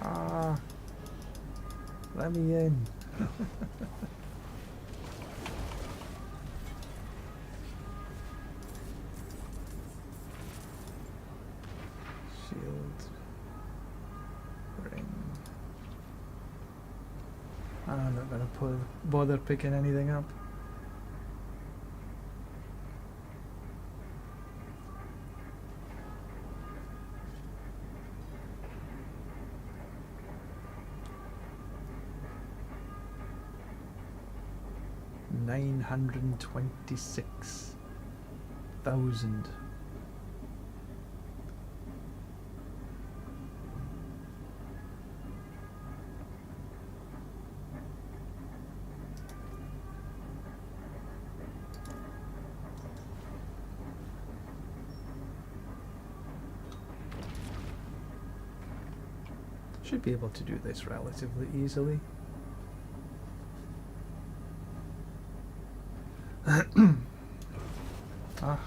Ah, let me in. Shield. Ring. I'm not gonna bother picking anything up. $926,000. should be able to do this relatively easily. Ah.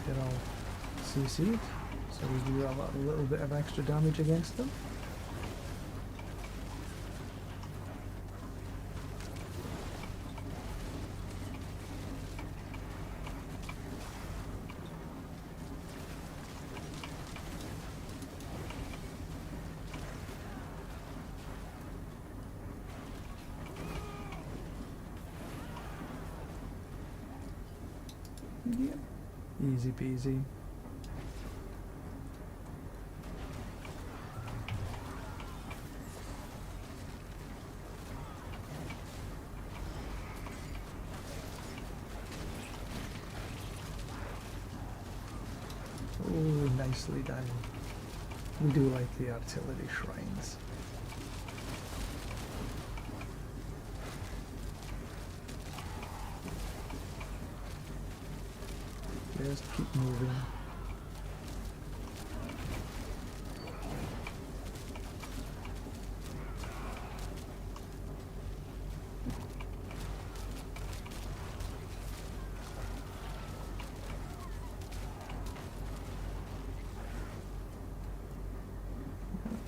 Get all CC'd, so we do a little bit of extra damage against them. Yeah. Easy peasy. Oh, nicely done. We do like the artillery shrines. Just keep moving.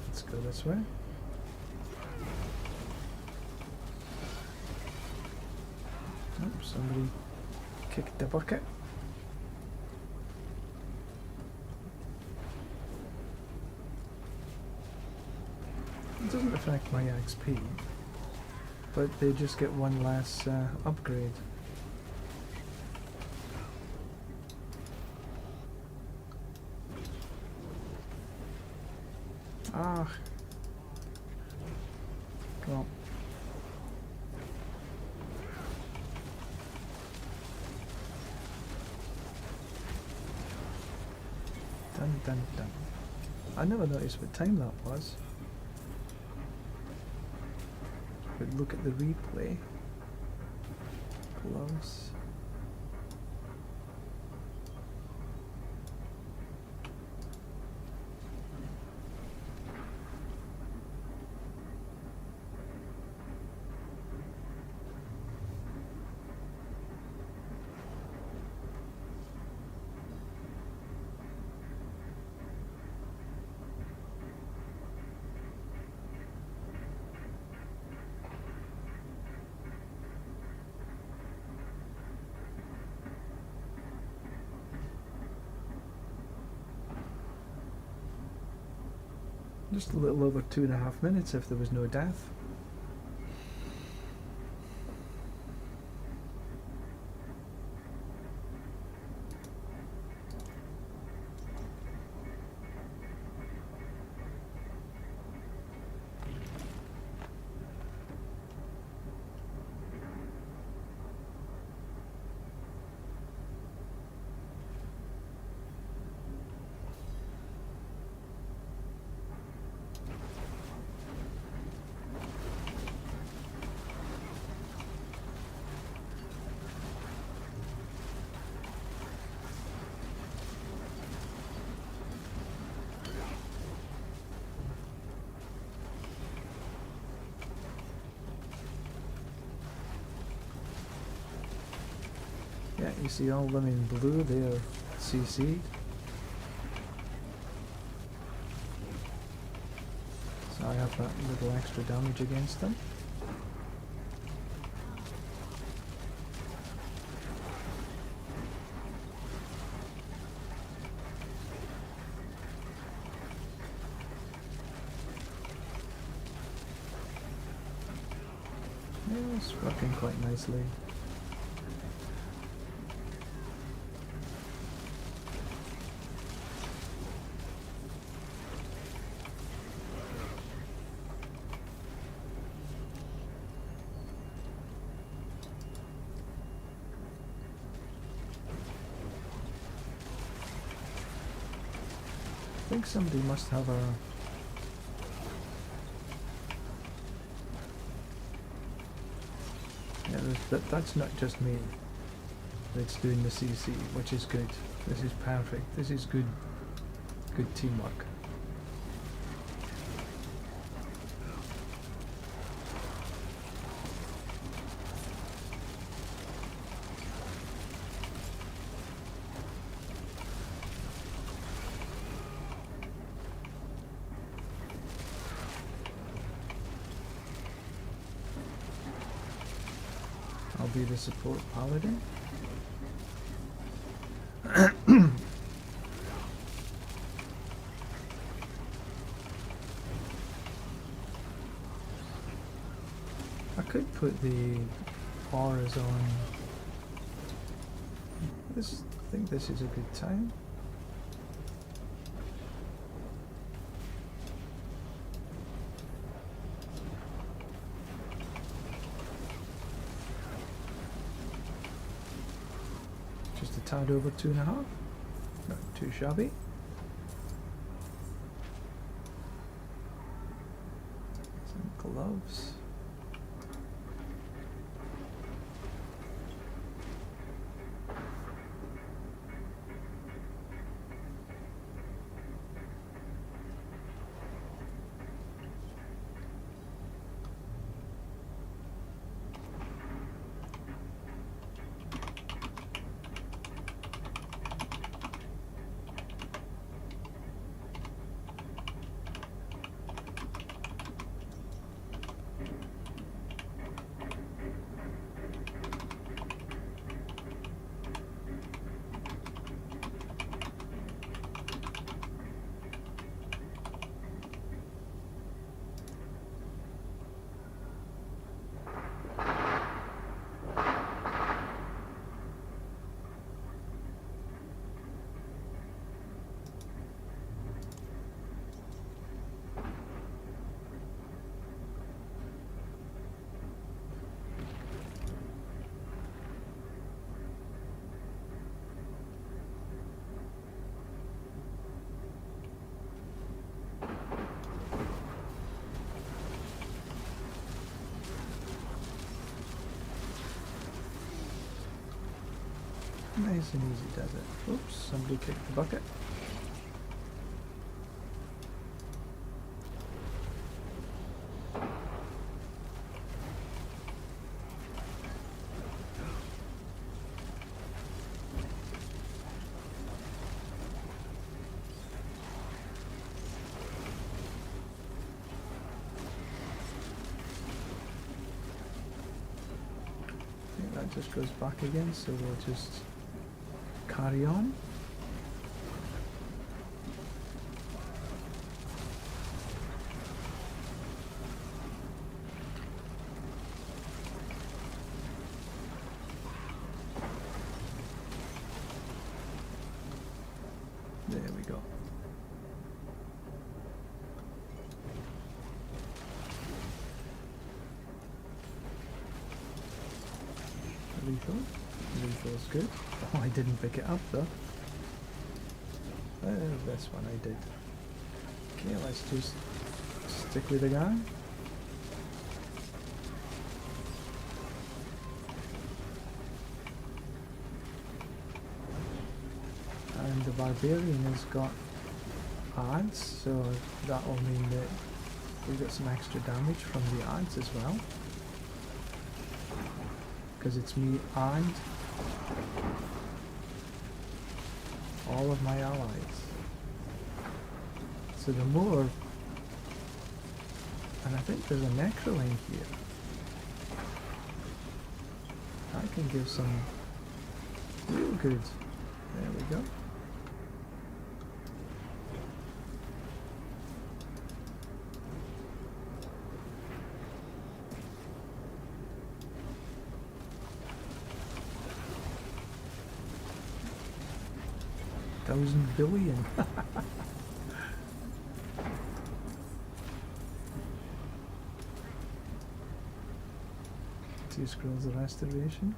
Let's go this way. Oh, somebody kicked the bucket. It doesn't affect my XP, but they just get one less upgrade. Ah. Well. Dun dun dun. I never noticed what time that was. But look at the replay. Close. Just a little over 2.5 minutes if there was no death. Yeah, you see all of them in blue, they're CC'd. So I have that little extra damage against them. Yeah, it's working quite nicely. think somebody must have a... Yeah, that's not just me that's doing the CC, which is good. This is perfect. This is good teamwork. I'll be the support Paladin. I could put the auras on. I think this is a good time. Just a tad over 2.5. Not too shabby. Some gloves. Nice and easy does it. Oops, somebody kicked the bucket. I think that just goes back again, so we'll just carry on. There we go. Lethal. Lethal's good. Oh, I didn't pick it up though. This one I did. Okay, let's just stick with the guy. And the barbarian has got adds, so that will mean that we got some extra damage from the adds as well. Because it's me and all of my allies. So the more, and I think there's a necrolink here. I can give some real good. There we go. $1,000 billion. 2 scrolls of restoration.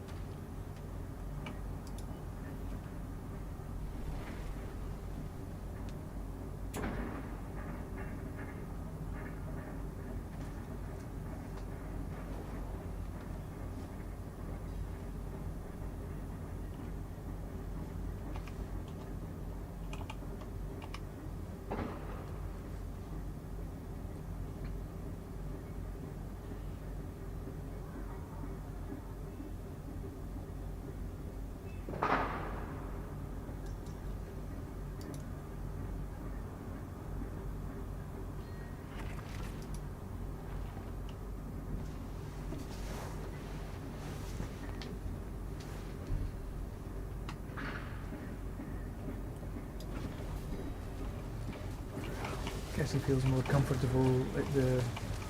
guess he feels more comfortable at the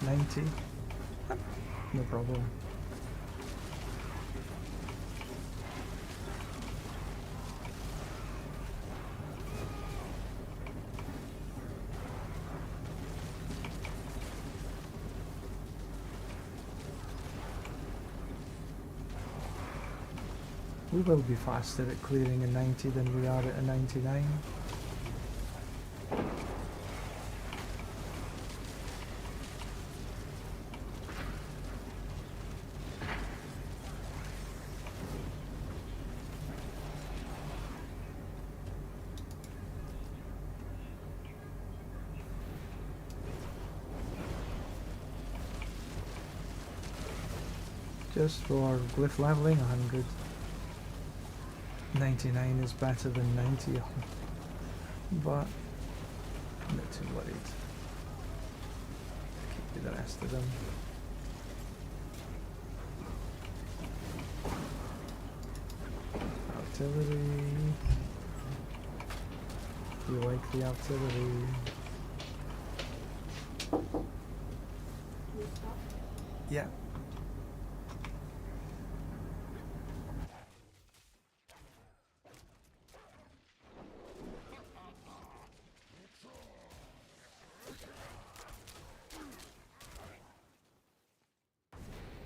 90. No problem. We will be faster at clearing a 90 than we are at a 99. Just for glyph leveling, 100. 99 is better than 90, but I'm not too worried. Keep with the rest of them. Artillery. You like the artillery? Yeah.